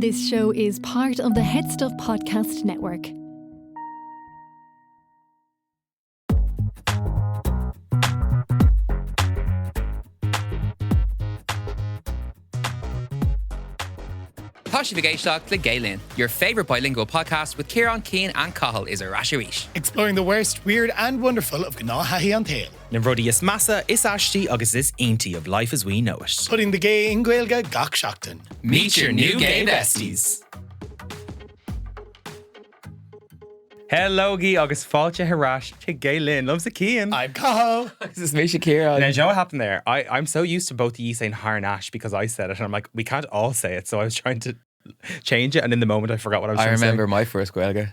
This show is part of the Head Stuff Podcast Network. Táisí Vigéisteach le Gaelin, your favourite bilingual podcast with Ciarán, Cian and Cathal is a rasharísh. Exploring the worst, weird and wonderful of Gná Hahi an Tail. Na rudí is massa, is ashtí agus is ainty of life as we know it. Putting the gay in Gaelga gach seachtain. Meet your new gay besties. Hello, Guy, agus fáilte harash to Gaelin. Loves a Cian. I'm Cathal. This is me, Ciarán. Now, do you know what happened there? I'm so used to both of you saying Harnash because I said it, and I'm like, we can't all say it. So I was trying to change it, and in the moment I forgot what I was trying to say. I remember my first Gaelga.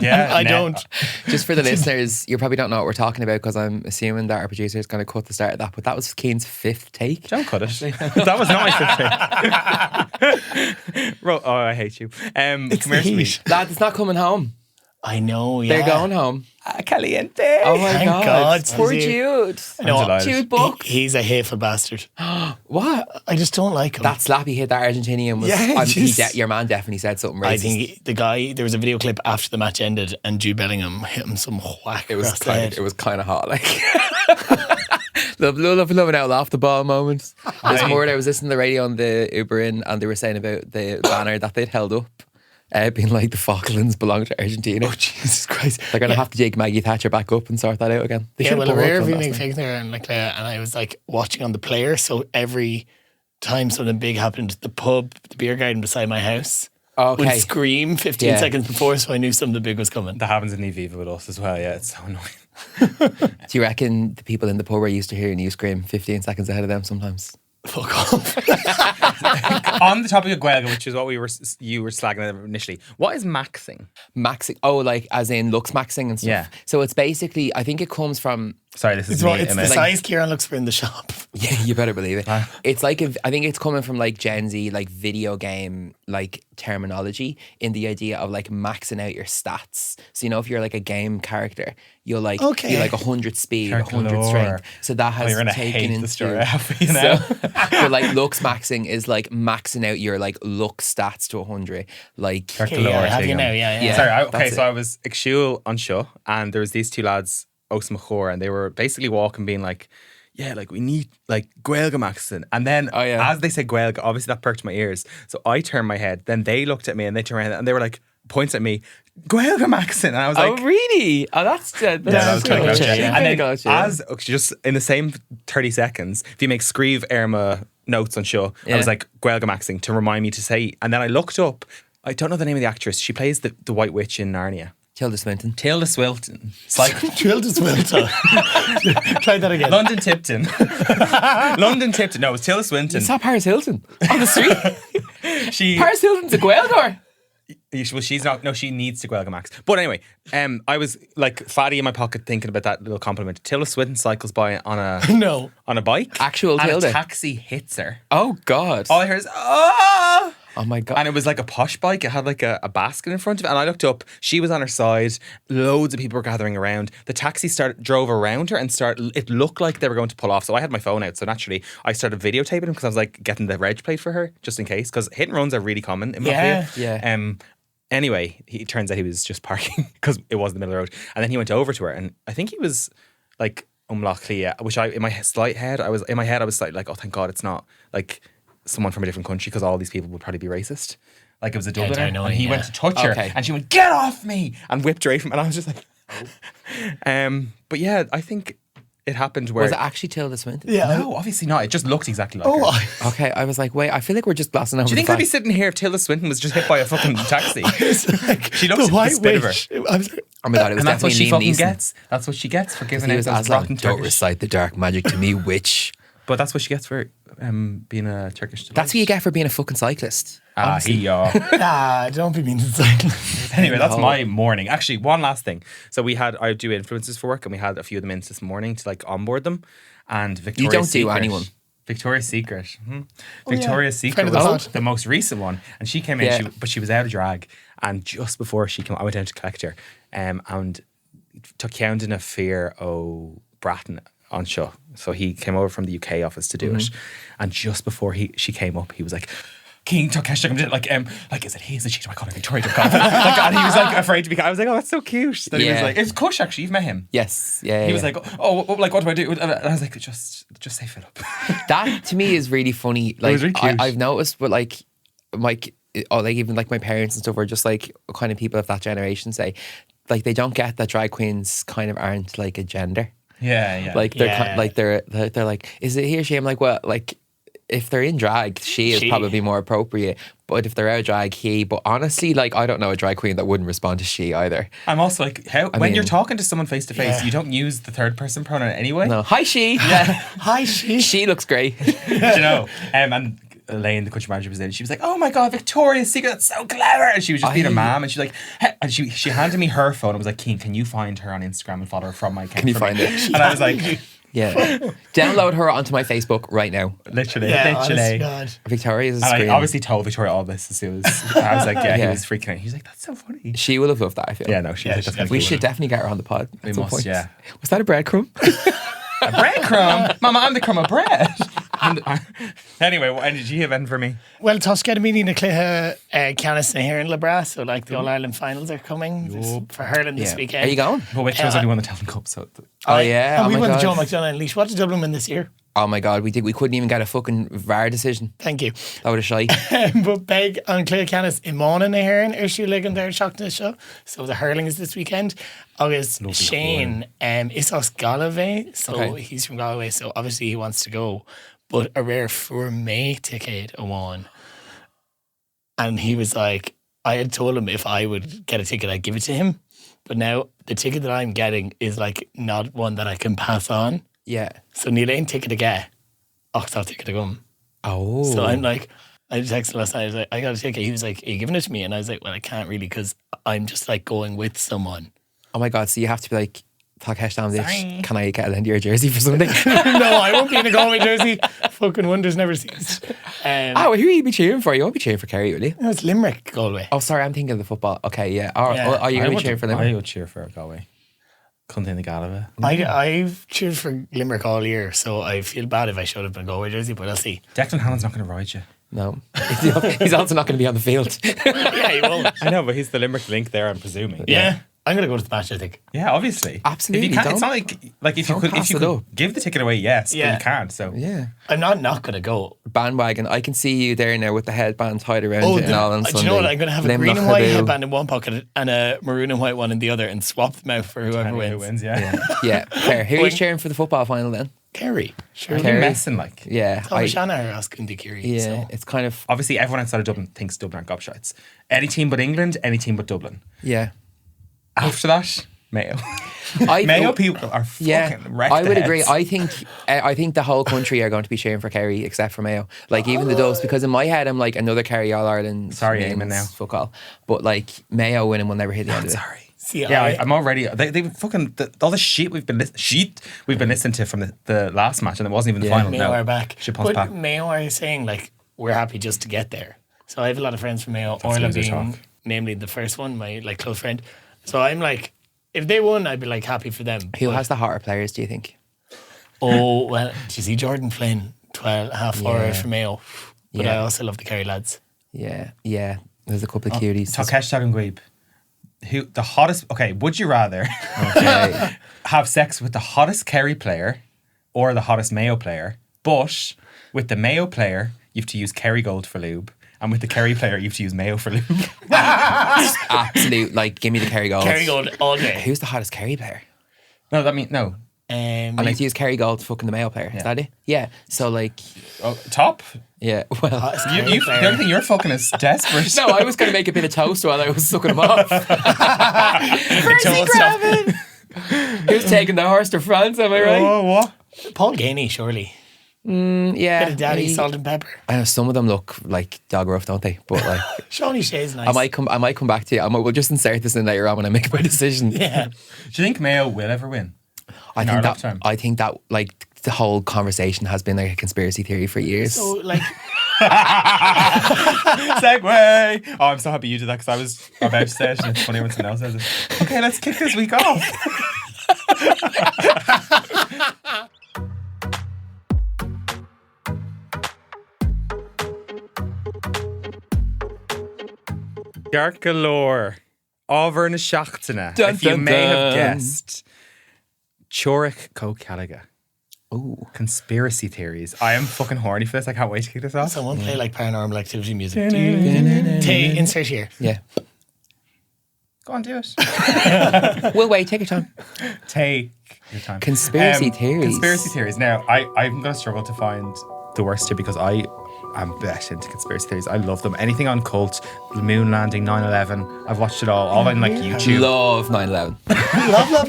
Yeah, I don't. Just for the listeners, you probably don't know what we're talking about because I'm assuming that our producer is going to cut the start of that, but that was Cian's fifth take. Don't cut it. That was not my fifth take. Oh, I hate you. It's come here the to me. heat. Lad, it's not coming home. I know, yeah. They're going home. Caliente. Oh my Thank God. Poor Is he- Jude. No, I'm delighted. Jude booked. He's a hateful bastard. What? I just don't like him. That slap he hit that Argentinian was. Yeah, just- Your man definitely said something racist. I think the guy, there was a video clip after the match ended and Jude Bellingham hit him some whack it was across the kind. head. It was kind of hot, like. Loving out off the ball moments. There's more. I was listening to the radio on the Uber in, and they were saying about the banner that they'd held up. Being like the Falklands belong to Argentina. Oh, Jesus Christ. They're going to have to dig Maggie Thatcher back up and sort that out again. They Yeah, should well, have a put rare her up viewing last night. thing there, and I was like watching on the player. So every time something big happened, the pub, the beer garden beside my house would Okay. scream 15 Yeah. seconds before, so I knew something big was coming. That happens in Eviva with us as well. Yeah, it's so annoying. Do you reckon the people in the pub are used to hearing you scream 15 seconds ahead of them sometimes? Fuck off. On the topic of Gaelga, which is what you were slagging at initially, what is maxing? Maxing, like as in looks maxing and stuff. Yeah. So it's basically, I think it comes from. Sorry, this is It's me. what it's the Emma. size Ciarán looks for in the shop. Yeah, you better believe it. It's like I think it's coming from like Gen Z, like video game, like terminology in the idea of like maxing out your stats. So you know, if you're like a game character, you'll like be like 100 speed, Character 100 lore. strength. So that has you're gonna taken hate into the story I have for you now. So like looks maxing is like maxing out your like look stats to 100. Like Character Okay, yeah, lore, I have take you on. now, yeah. Yeah. Sorry, that's so it. I was ag siúil on show, and there was these two lads, Osmachor, and they were basically walking, being like, yeah, like we need like Gaelga maxing. And then as they said Gaelga, obviously that perked my ears. So I turned my head. Then they looked at me and they turned around and they were like, points at me, Gaelga maxing. And I was like, really? Oh, that's that was kind of gotcha, gotcha. yeah. And then Gotcha. as just in the same 30 seconds, if you make Screeve Irma notes on show, I was like Gaelga maxing to remind me to say. And then I looked up, I don't know the name of the actress. She plays the White Witch in Narnia. Tilda Swinton. Tilda Swinton. It's like Drilled as well. Try that again. London Tipton. London Tipton. No, it was Tilda Swinton. It's not Paris Hilton on the street. She Paris Hilton's a Gaeldor. well, she's not. No, she needs to Gaelga max. But anyway, I was like fatty in my pocket thinking about that little compliment. Tilda Swinton cycles by on a No. on a bike. Actual and Tilda. a taxi hits her. Oh God. All I heard is oh. Oh my God. And it was like a posh bike. It had like a basket in front of it. And I looked up. She was on her side. Loads of people were gathering around. The taxi drove around her and it looked like they were going to pull off. So I had my phone out. So naturally, I started videotaping him because I was like getting the reg plate for her just in case. Because hit and runs are really common in my Yeah. field. Yeah. Anyway, it turns out he was just parking because it was in the middle of the road. And then he went over to her. And I think he was like unluckily, which in my head I was like, oh, thank God it's not like someone from a different country because all these people would probably be racist. Like it was a Dubliner, I know, and he yeah. went to touch her, Okay. and she went, "Get off me!" and whipped her away from. And I was just like, but yeah, I think it happened where Was it actually Tilda Swinton? Yeah. no, obviously not. It just looked exactly like Oh, her. Okay, I was like, wait, I feel like we're just glossing over Do you think the I'd be fact. sitting here if Tilda Swinton was just hit by a fucking taxi? like, She looks the white the spit of her. witch. I was like, Oh my God, it was And that's what definitely she Liam fucking Neeson. gets. That's what she gets for giving He out was those Aslan. rotten Don't Turkish. recite the dark magic to me, witch. But that's what she gets for being a Turkish delight. That's what you get for being a fucking cyclist. don't be mean to cyclists. Anyway, that's my morning. Actually, one last thing. So I do influencers for work, and we had a few of them in this morning to like onboard them. And Victoria's don't do Secret, anyone. Victoria's Secret. yeah. Victoria's Friend Secret of the was pod. the most recent one, and she came in, Yeah. but she was out of drag. And just before she came, I went down to collect her, and took Cian a fear o Bratton on show. So he came over from the UK office to do it, and just before she came up, he was like, King took hashtag is it he? Is it she? Do I call her Victoria? Do I call her? And he was like afraid to be. I was like, oh, that's so cute. Then he was like, it's Kush actually. You've met him. Yes. He was like, like what do I do? And I was like, just say Philip. That to me is really funny. Like, was really cute. I've noticed, but like even like my parents and stuff are just like kind of people of that generation say, like they don't get that drag queens kind of aren't like a gender. Yeah. Like they're like, is it he or she? I'm like, well, like if they're in drag, she is probably more appropriate. But if they're out of drag, he. But honestly, like I don't know a drag queen that wouldn't respond to she either. I'm also like, when you're talking to someone face to face, you don't use the third person pronoun anyway. No, hi she. Yeah, Hi, she. She looks great. You know, and Elaine, the country manager, was in. She was like, "Oh my god, Victoria's Secret, that's so clever!" And she was just being a mom, and she's like, and she handed me her phone and was like, "Keen, can you find her on Instagram and follow her from my account? Can you find it?" And I was like, yeah, download her onto my Facebook right now. Literally. God. Victoria's And scream. I obviously told Victoria all this as soon as I was like, he was freaking out. He's like, "That's so funny." She will have loved that. I feel. Yeah, no, she did. We should definitely get her on the pod. We at some must, point. yeah. Was that a breadcrumb? A breadcrumb? Mama, I'm the crumb of bread. Anyway, what energy have been for me? Well, Tosca meeting the Cléthe Canis here in Labra, so like the All Ireland finals are coming for hurling this weekend. Are you going? Well, which was only won the Talon Cup, so... Oh yeah. And Oh we my won the god. Joe McDonagh Unleashed. What did Dublin win this year? Oh my god, we did. We couldn't even get a fucking VAR decision. Thank you. That would have shite. But Beg on Cléthe Canis in Mona na Héireann ar siú ligan there shocked na show. So the hurling is this weekend. Agus Shane is os Galway, so he's from Galway, so obviously he wants to go. But a rare for May ticket a one. And he was like, I had told him if I would get a ticket, I'd give it to him. But now the ticket that I'm getting is like not one that I can pass on. Yeah. So Neil ain't ticket to get. Oxford ticket to come. Oh. So I'm like, I texted last night, I was like, I got a ticket. He was like, are you giving it to me? And I was like, well, I can't really because I'm just like going with someone. Oh my god, so you have to be like, Takesh down this. Can I get a Lindy or jersey for something? No, I won't be in a Galway jersey. Fucking wonders never ceased. Who will you be cheering for? You won't be cheering for Kerry, will you? No, it's Limerick, Galway. Oh, sorry, I'm thinking of the football. Okay, yeah. Are you going to be cheering for them? I would cheer for Galway. Couldn't in the Galway. I've cheered for Limerick all year, so I feel bad if I showed up in a Galway jersey, but I'll see. Declan Hanlon's not going to ride you. No. He's also not going to be on the field. Yeah, he won't. I know, but he's the Limerick link there, I'm presuming. Yeah. I'm going to go to the match, I think. Yeah, obviously. Absolutely, If you can't, don't- it's not like if you pass it could up. give the ticket away, yes, but Yeah. you can't. So Yeah. I'm not going to go. Bandwagon. I can see you there now with the headband tied around you and all on do Sunday. you know what? I'm going to have a Limerick green and white Haboo. headband in one pocket and a maroon and white one in the other and swap them out for whoever who wins. wins, yeah. Yeah, fair. Who are you Boing. cheering for the football final then? Kerry. Sure. Kerry. Messing like. Yeah. Tom Shannon are asking the Kerry. yeah, So. it's kind of, Obviously, everyone outside of Dublin thinks Dublin are gobshites. Any team but England, any team but Dublin. yeah. After that, Mayo. I, Mayo people are fucking Yeah, wrecked I would the agree. heads. I think the whole country are going to be cheering for Kerry except for Mayo. Like even the Dubs, because in my head I'm like another Kerry All Ireland. Sorry, names, Eamon now. Fuck all. But like Mayo winning will never hit the end of it. Sorry. See, Yeah, I'm already. They fucking all the shit we've been listening to from the last match, and it wasn't even the final. Mayo No, are back. Shit pumped But back. Mayo are saying like we're happy just to get there. So I have a lot of friends from Mayo. That's Orla loser being talk. namely the first one, my like close friend. So I'm like, if they won, I'd be like happy for them. Who But- has the hotter players? Do you think? Oh well, do you see Jordan Flynn, 12 half hour for Mayo? But I Yeah. also love the Kerry lads. Yeah, yeah. There's a couple of cuties. Takesh Taganguib. Who the hottest? Okay, would you rather Okay. have sex with the hottest Kerry player or the hottest Mayo player? But with the Mayo player, you have to use Kerry Gold for lube, and with the Kerry player, you have to use Mayo for lube. Absolute. Like, give me the Kerry Gold. Kerry Gold all day. Who's the hottest Kerry player? No, that means no. I like to use Kerry Gold to fucking the Mayo player. Is that it? Yeah. So like, Oh, top. yeah. Well. hottest You, Kerry the player. only thing you're fucking is desperate. No, I was going to make a bit of toast while I was sucking them off. Toast stuff. Who's taking the horse to France? Am I right? Oh, what? Paul Ganey, surely. Yeah. Bit of daddy, he- salt and pepper. I know some of them look like dog rough, don't they? But like, Shawnee Shea's nice. I might come back to you. We'll just insert this in later on when I make my decision. Yeah. Do you think Mayo will ever win? In our lifetime? I think that like the whole conversation has been like a conspiracy theory for years. So like, Segway. Oh, I'm so happy you did that because I was about to say it and it's funny when someone else says it. Okay, let's kick this week off. Garc galore. Over na seachtainna. Dun, If you dun, may have dun. guessed. Chorich Co Callagha. Ooh. Conspiracy theories. I am fucking horny for this. I can't wait to kick this off. Someone play like paranormal activity music. Tay, insert here. Yeah. Go on, do it. We'll wait. Take your time. Take your time. Conspiracy theories. Conspiracy theories. Now, I'm going to struggle to find the worst here because I am bet into conspiracy theories. I love them. Anything on cult, the moon landing, 9/11. I've watched it all on like YouTube. Love 9/11.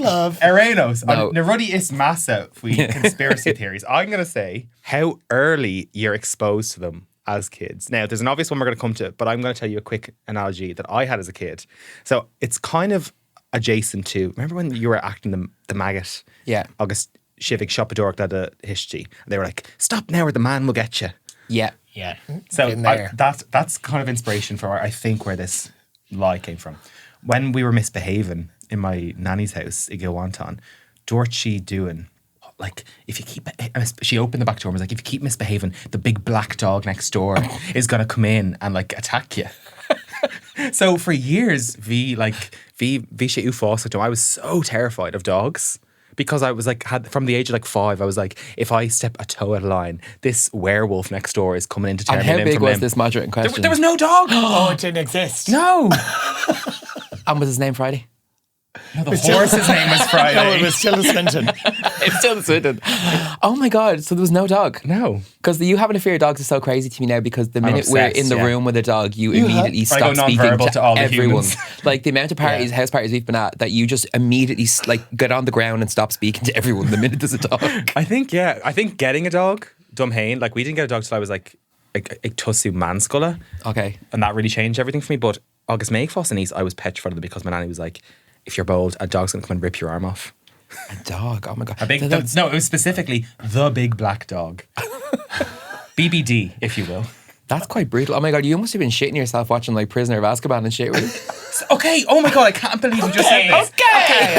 Love. Erenos. No. Na ruddy is massa for conspiracy theories. I'm going to say how early you're exposed to them as kids. Now, there's an obvious one we're going to come to, but I'm going to tell you a quick analogy that I had as a kid. So it's kind of adjacent to, remember when you were acting the maggot? Yeah. Agus Shivik Shoppadork that a history. And they were like, stop now or the man will get you. Yeah. Yeah. So Been there. that's kind of inspiration for, I think, where this lie came from. When we were misbehaving in my nanny's house, in Gilwanton, Dorothy doing, like, if you keep, she opened the back door and was like, if you keep misbehaving, the big black dog next door is going to come in and like attack you. So for years, I was so terrified of dogs. Because I was like, from the age of like 5, I was like, if I step a toe out of line, this werewolf next door is coming in to tear And me how limb big from was limb. this moderate in question? There was no dog. Oh, it didn't exist. No. And was his name Friday? No, the horse's name was Friday. No, it was still a Swinton. It's still Swinton. Oh my God. So there was no dog? No. Because you having a fear of dogs is so crazy to me now because the minute we're obsessed, in the yeah. room with a dog, you immediately I stop go speaking non-verbal to all the everyone. humans. Like the amount of parties, house parties we've been at, that you just immediately like get on the ground and stop speaking to everyone the minute there's a dog. I think getting a dog, Dumhain, like we didn't get a dog till I was like Tussu Mansculla. Okay. And that really changed everything for me. But August Makefoss and East, I was petrified of them because my nanny was like, if you're bold, a dog's going to come and rip your arm off. A dog. Oh my God. No, it was specifically the big black dog. BBD, if you will. That's quite brutal. Oh my God, you must have been shitting yourself watching like Prisoner of Azkaban and shit, really. Okay, oh my God, I can't believe you just said this.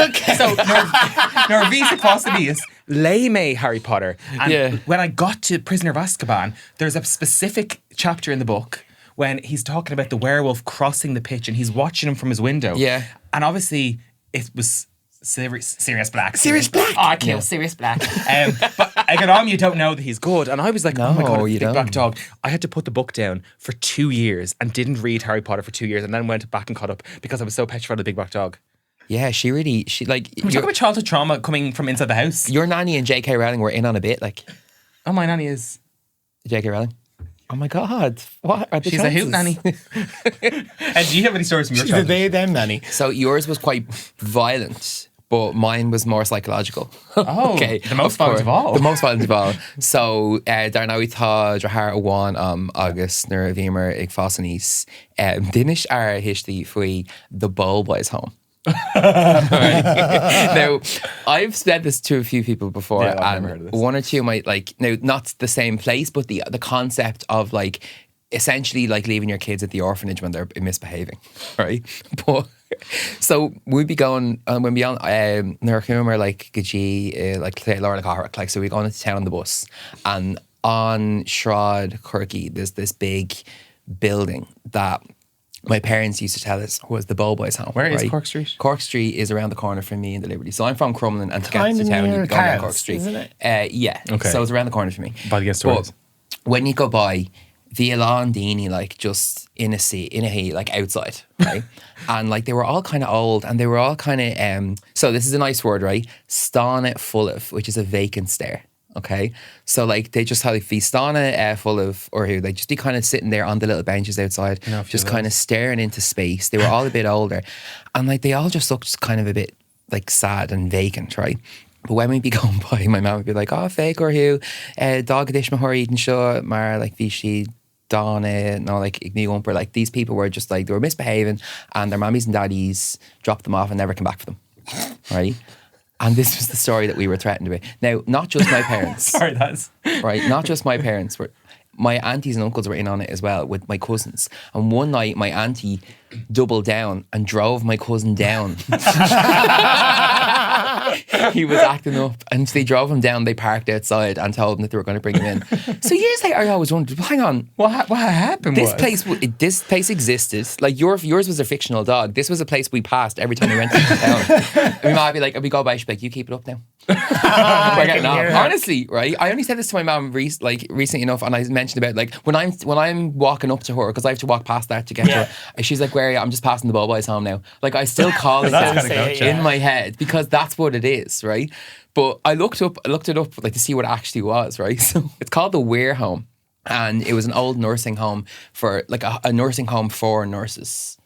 Okay. So, Narvisa Possibius, lay me Harry Potter. And when I got to Prisoner of Azkaban, there's a specific chapter in the book when he's talking about the werewolf crossing the pitch and he's watching him from his window. Yeah. And obviously, it was Sirius Black. Sirius Black. Oh, I killed Sirius Black. But Econom, you don't know that he's good. And I was like, oh my God, you big black don't. dog. I had to put the book down for 2 years and didn't read Harry Potter for 2 years and then went back and caught up because I was so petrified of the big black dog. Yeah, she like... Can we talk about childhood trauma coming from inside the house? Your nanny and J.K. Rowling were in on a bit, like... Oh, my nanny is... J.K. Rowling? Oh my God, what are the She's chances? a hoot nanny. And do you have any stories from your She's a childhood? they, them nanny. So yours was quite violent, but mine was more psychological. Oh, okay. the most violent of all. The most violent of all. So, Darnawi Tá Drahar Awan Agus Nura Vimer Ig Fossanis Dinish Ara History Fui the Bowl Boys Home. Right. Now, I've said this to a few people before, Yeah, I've and never heard of this. one or two might like, now, not the same place, but the concept of like essentially like leaving your kids at the orphanage when they're misbehaving, right? But so we'd be going when we on Nerchum like Gaji like Laura like so we go into town on the bus, and on Shrod Kirky there's this big building that my parents used to tell us was the Bow Boys home. Where is right? Cork Street? Cork Street is around the corner from me in the Liberty. So I'm from Crumlin, and to get Kind to of town, near you go down Carl's, Cork Street. isn't it? Yeah. Okay. So it's around the corner from me. By the Stories. But when you go by, the Elan Dini, like just in a heat, like outside, right? And like they were all kind of old, and they were all kind of so this is a nice word, right? Stana full of, which is a vacant stare. Okay, so like they just had like Vistana full of, or who they just be kind of sitting there on the little benches outside, just kind of staring into space. They were all a bit older, and like they all just looked kind of a bit like sad and vacant, right? But when we'd be going by, my mum would be like, "Oh, fake or who? Dog dish mahori eating show, mar like Vichy." Donna, no, like Igni like these people were just like they were misbehaving, and their mummies and daddies dropped them off and never came back for them, right? And this was the story that we were threatened with. Now, not just my parents. Sorry, that's... Right, not just my parents. My aunties and uncles were in on it as well with my cousins. And one night, my auntie doubled down and drove my cousin down he was acting up, and they drove him down. They parked outside and told him that they were going to bring him in. So years later, I always wondered, hang on, what happened? This place existed. Like yours was a fictional dog. This was a place we passed every time we went into town. We might be like, if we go by, she'd be like, you keep it up now. We're getting on. Honestly, right? I only said this to my mum recently enough, and I mentioned about like when I'm walking up to her, because I have to walk past that to get to her. She's like, where are you? I'm just passing the Bobo's home now. Like I still call it that in my head because that's what it is, right? But I looked it up like to see what it actually was, right? So it's called the Weir Home, and it was an old nursing home for like a nursing home for nurses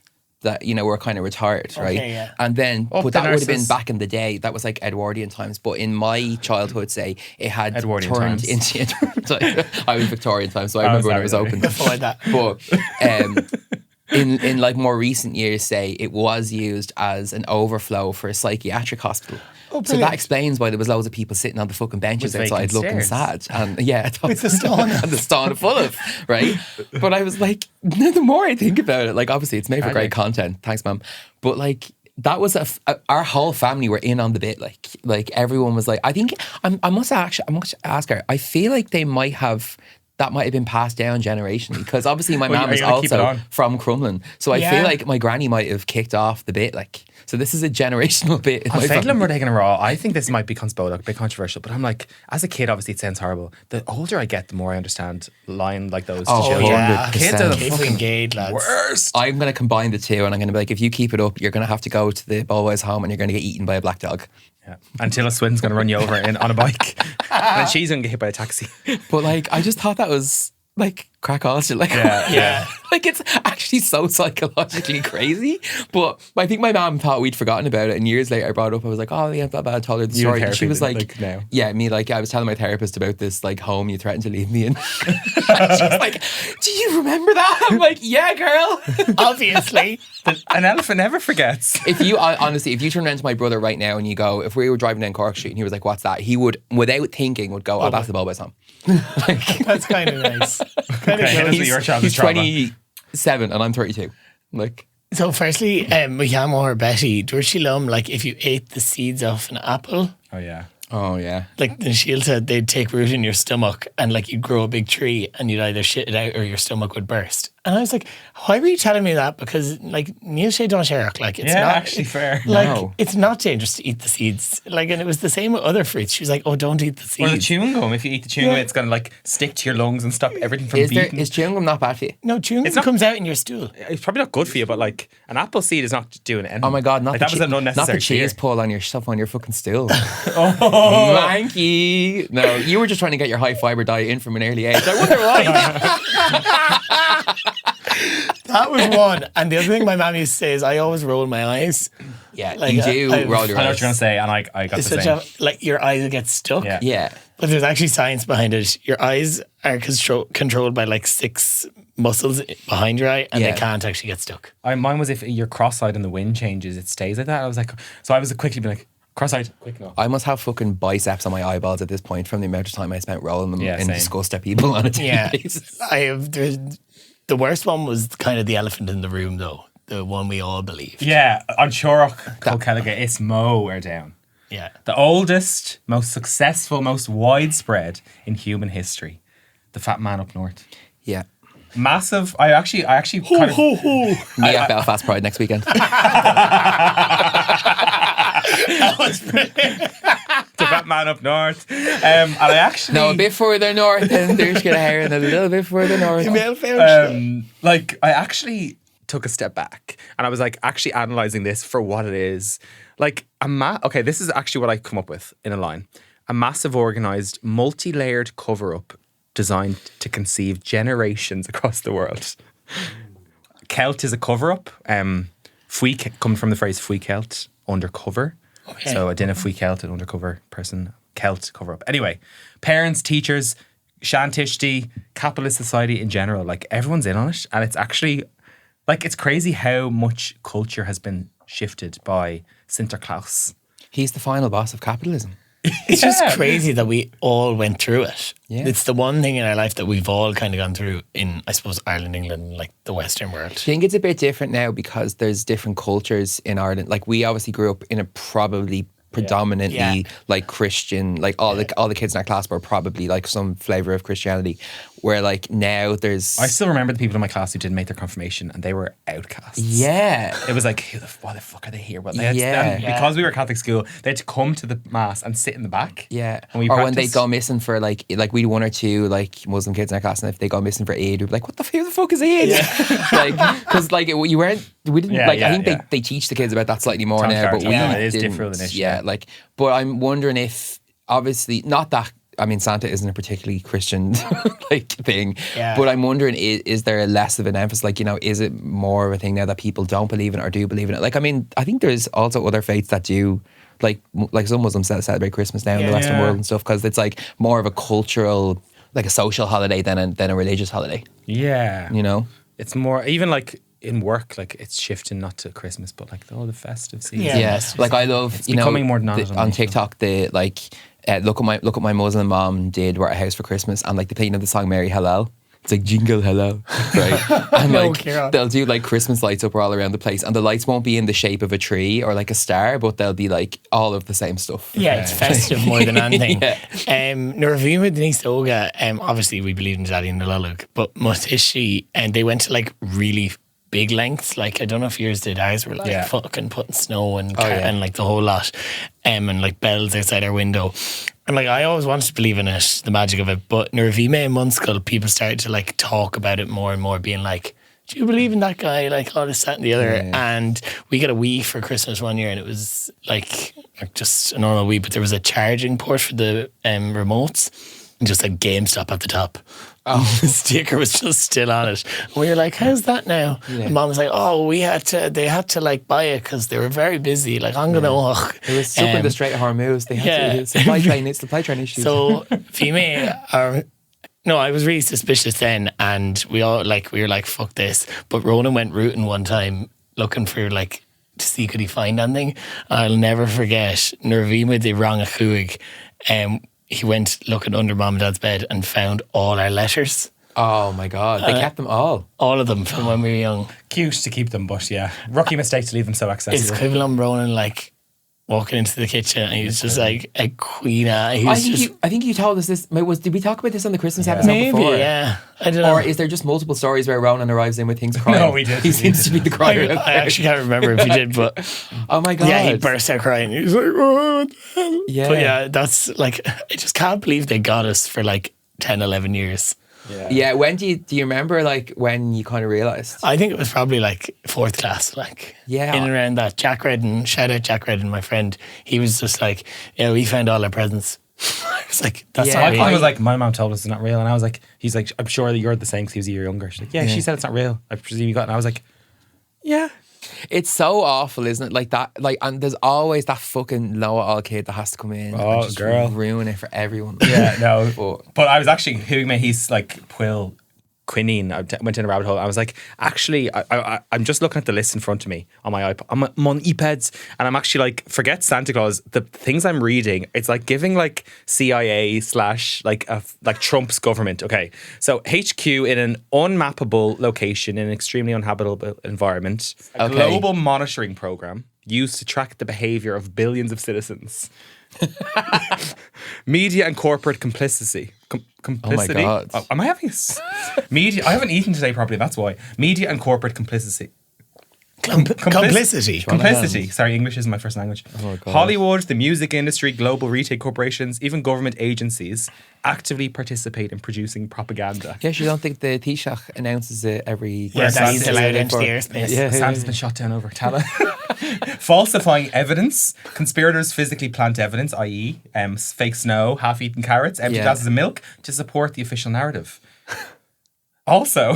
that, you know, were kind of retired, right? Okay, yeah. And then, but that would have been back in the day. That was like Edwardian times. But in my childhood, say, it had Edwardian turned times. into. I was Victorian times, so I remember when it was open. Before that. But in like more recent years, say, it was used as an overflow for a psychiatric hospital. Oh, so that explains why there was loads of people sitting on the fucking benches With outside vacant looking stairs. sad. And yeah, With the stone. and the stone full of, right? But I was like, the more I think about it, like obviously it's made for great content. Thanks, Mum. But like that was our whole family were in on the bit. Like everyone was like, I think I must ask her. I feel like that might have been passed down generationally because obviously my mum is also from Crumlin, so I feel like my granny might have kicked off the bit. Like, so this is a generational bit. On Fedlam, we're taking a raw. I think this might be a bit controversial, but I'm like, as a kid, obviously it sounds horrible. The older I get, the more I understand lying like those to children. Yeah. Kids are the Kids fucking engaged, lads. worst. I'm going to combine the two, and I'm going to be like, if you keep it up, you're going to have to go to the Bobo's home, and you're going to get eaten by a black dog. Yeah. Until a Swin's going to run you over on a bike, and then she's going to get hit by a taxi. But like, I just thought that was like crack also. Like, Yeah. like it's actually so psychologically crazy. But I think my mom thought we'd forgotten about it, and years later I brought it up. I was like, oh yeah, blah, blah. I told her the You in story, and she therapy, was like, now? yeah, me, like, I was telling my therapist about this like home you threatened to leave me in. And she's like, do you remember that? I'm like, yeah, girl. Obviously. An elephant never forgets. If you honestly, if you turn around to my brother right now and you go, if we were driving down Cork Street and he was like, what's that? He would, without thinking, would go, oh, that's the Bobo's home. Like, That's kind of nice. Kind of Okay, close. that's your childhood he's trauma. 27 and I'm 32. Like, So firstly, my Yam or Betty, does she lum like if you ate the seeds off an apple, Oh yeah. oh yeah. like the shield said, they'd take root in your stomach and like you'd grow a big tree and you'd either shit it out or your stomach would burst. And I was like, why were you telling me that? Because like Neil Shay don't share. Like it's Yeah, not actually fair. Like No. it's not dangerous to eat the seeds. Like, and it was the same with other fruits. She was like, oh, don't eat the Or the seeds. chewing gum. If you eat the chewing gum, it's going to like stick to your lungs and stop everything from beating. Is chewing gum not bad for you? No, chewing gum comes out in your stool. It's probably not good for you, but like an apple seed is not doing anything. Oh my God, not like, the that was an unnecessary not the cheese fear. pull on your stuff on your fucking stool. Oh, manky. No, you were just trying to get your high fiber diet in from an early age. I wonder why. That was one. And the other thing my mum used to say is I always roll my eyes. Yeah, Like, you do I've- roll your I know what eyes. you're going to say, and I got It's the such same. a, like your eyes get stuck. Yeah. Yeah. But there's actually science behind it. Your eyes are controlled by like 6 muscles behind your eye and Yeah. they can't actually get stuck. Mine was if you're cross-eyed and the wind changes, it stays like that. I was like, so I was quickly being like, cross-eyed, quick no. I must have fucking biceps on my eyeballs at this point from the amount of time I spent rolling them Yeah, in same. disgust at people on a daily Yeah. basis. The worst one was kind of the elephant in the room though. The one we all believed. Yeah, on Shorrock, Kilkelliga, it's mow down. Yeah. The oldest, most successful, most widespread in human history. The fat man up north. Yeah. Massive. I actually kind of, Me at Belfast Pride next weekend. That was brilliant. the fat man up north. And I actually No, a bit further north and there's get a hair and a little bit further north. like I actually took a step back and I was like actually analyzing this for what it is. Like okay, this is actually what I come up with in a line. A massive organized, multi-layered cover-up designed to conceive generations across the world. Celt is a cover-up. Fui coming from the phrase Fui Celt, undercover. Okay. So a dinner Fui Celt, an undercover person, Celt cover-up. Anyway, parents, teachers, Cian capitalist society in general, like everyone's in on it. And it's actually, like it's crazy how much culture has been shifted by Sinterklaas. He's the final boss of capitalism. It's just crazy that we all went through it. Yeah. It's the one thing in our life that we've all kind of gone through in, I suppose, Ireland, England, like the Western world. I think it's a bit different now because there's different cultures in Ireland. Like we obviously grew up in a probably predominantly like Christian, like all the kids in our class were probably like some flavour of Christianity. Where like now there's... I still remember the people in my class who didn't make their confirmation and they were outcasts. Yeah. It was like, why the fuck are they here? But they had because we were a Catholic school, they had to come to the mass and sit in the back. Yeah. And or when they go missing for like we had one or two like Muslim kids in our class, and if they go missing for Eid, we'd be like, what the fuck is Eid? Yeah. Like, because like we didn't I think they teach the kids about that slightly more now, but it is different than this. Yeah, like, but I'm wondering if, obviously, not that, I mean, Santa isn't a particularly Christian like thing, but I'm wondering, is there less of an emphasis? Like, you know, is it more of a thing now that people don't believe in it or do believe in it? Like, I mean, I think there's also other faiths that do, like some Muslims celebrate Christmas now in the Western world and stuff, because it's like more of a cultural, like a social holiday than a religious holiday. Yeah. You know? It's more, even like in work, like it's shifting not to Christmas, but like the festive season. Yes. Like I love, it's becoming more on TikTok, look what my Muslim mom did. We're at a house for Christmas, and like they play the song Merry Hallel. It's like Jingle Hello, right? And like they'll do like Christmas lights up all around the place, and the lights won't be in the shape of a tree or like a star, but they'll be like all of the same stuff. Yeah, it's festive more than anything. Nervima Denise Oga, obviously we believe in Daddy and the Lulug, but Mutishi, and they went to like really big lengths. Like, I don't know if yours did. Ours were like fucking putting snow and like the whole lot, and like bells outside our window. And like, I always wanted to believe in it, the magic of it. But Nervime and Munskell, people started to like talk about it more and more, being like, do you believe in that guy? Like all this, that, and the other. And we got a Wii for Christmas one year, and it was like just a normal Wii, but there was a charging port for the remotes, and just like GameStop at the top. The sticker was just still on it. And we were like, how's that now? And Mom was like, they had to like buy it because they were very busy. Like, I'm going to walk. It was stuck in the Strait of Hormuz. They had to supply train issues. So, for me, I was really suspicious then, and we were like, fuck this. But Ronan went rooting one time looking for like, to see could he find anything. I'll never forget, Nervima de Rangachuig, he went looking under Mom and Dad's bed and found all our letters. Oh my God, they kept them all. All of them from when we were young. Cute to keep them, but rookie mistake to leave them so accessible. It's equivalent Ronan like walking into the kitchen and he was just like a queen. I think you told us this. Did we talk about this on the Christmas episode before? Yeah. I don't know. Or is there just multiple stories where Ronan arrives in with things crying? No, we did. He seems to be the crier. I actually can't remember if he did, but oh my God. Yeah, he burst out crying. He was like, oh, what the hell? Yeah. But yeah, that's like, I just can't believe they got us for like 10, 11 years. Yeah. When do you remember like when you kind of realised? I think it was probably like 4th class, like in and around that. Jack Redden, shout out Jack Redden, my friend. He was just like, we found all our presents. I was like, that's not real. I was like, my mom told us it's not real, and I was like, he's like, I'm sure that you're the same because he was a year younger. She's like, she said it's not real. I presume you got it. And I was like, yeah. It's so awful, isn't it? Like that, like, and there's always that fucking know-it-all kid that has to come in and just ruin it for everyone. Yeah, no. But I was actually he's like Quill quinine. I went in a rabbit hole. I was like, actually, I'm just looking at the list in front of me on my iPod, I'm on iPads, and I'm actually like, forget Santa Claus. The things I'm reading, it's like giving like CIA / like Trump's government. Okay, so HQ in an unmappable location in an extremely uninhabitable environment. A global monitoring program used to track the behavior of billions of citizens. Media and corporate complicity. Complicity. Oh my God. Am I having media? I haven't eaten today properly. That's why. Media and corporate complicity. Complicity. Sorry, English is my first language. Oh, Hollywood, the music industry, global retail corporations, even government agencies actively participate in producing propaganda. Yes, you don't think the Taoiseach announces it every... Yeah, he's allowed into the airspace. Yeah, Santa's been shot down over Tala. Falsifying evidence. Conspirators physically plant evidence, i.e. fake snow, half-eaten carrots, empty glasses of milk, to support the official narrative. Also,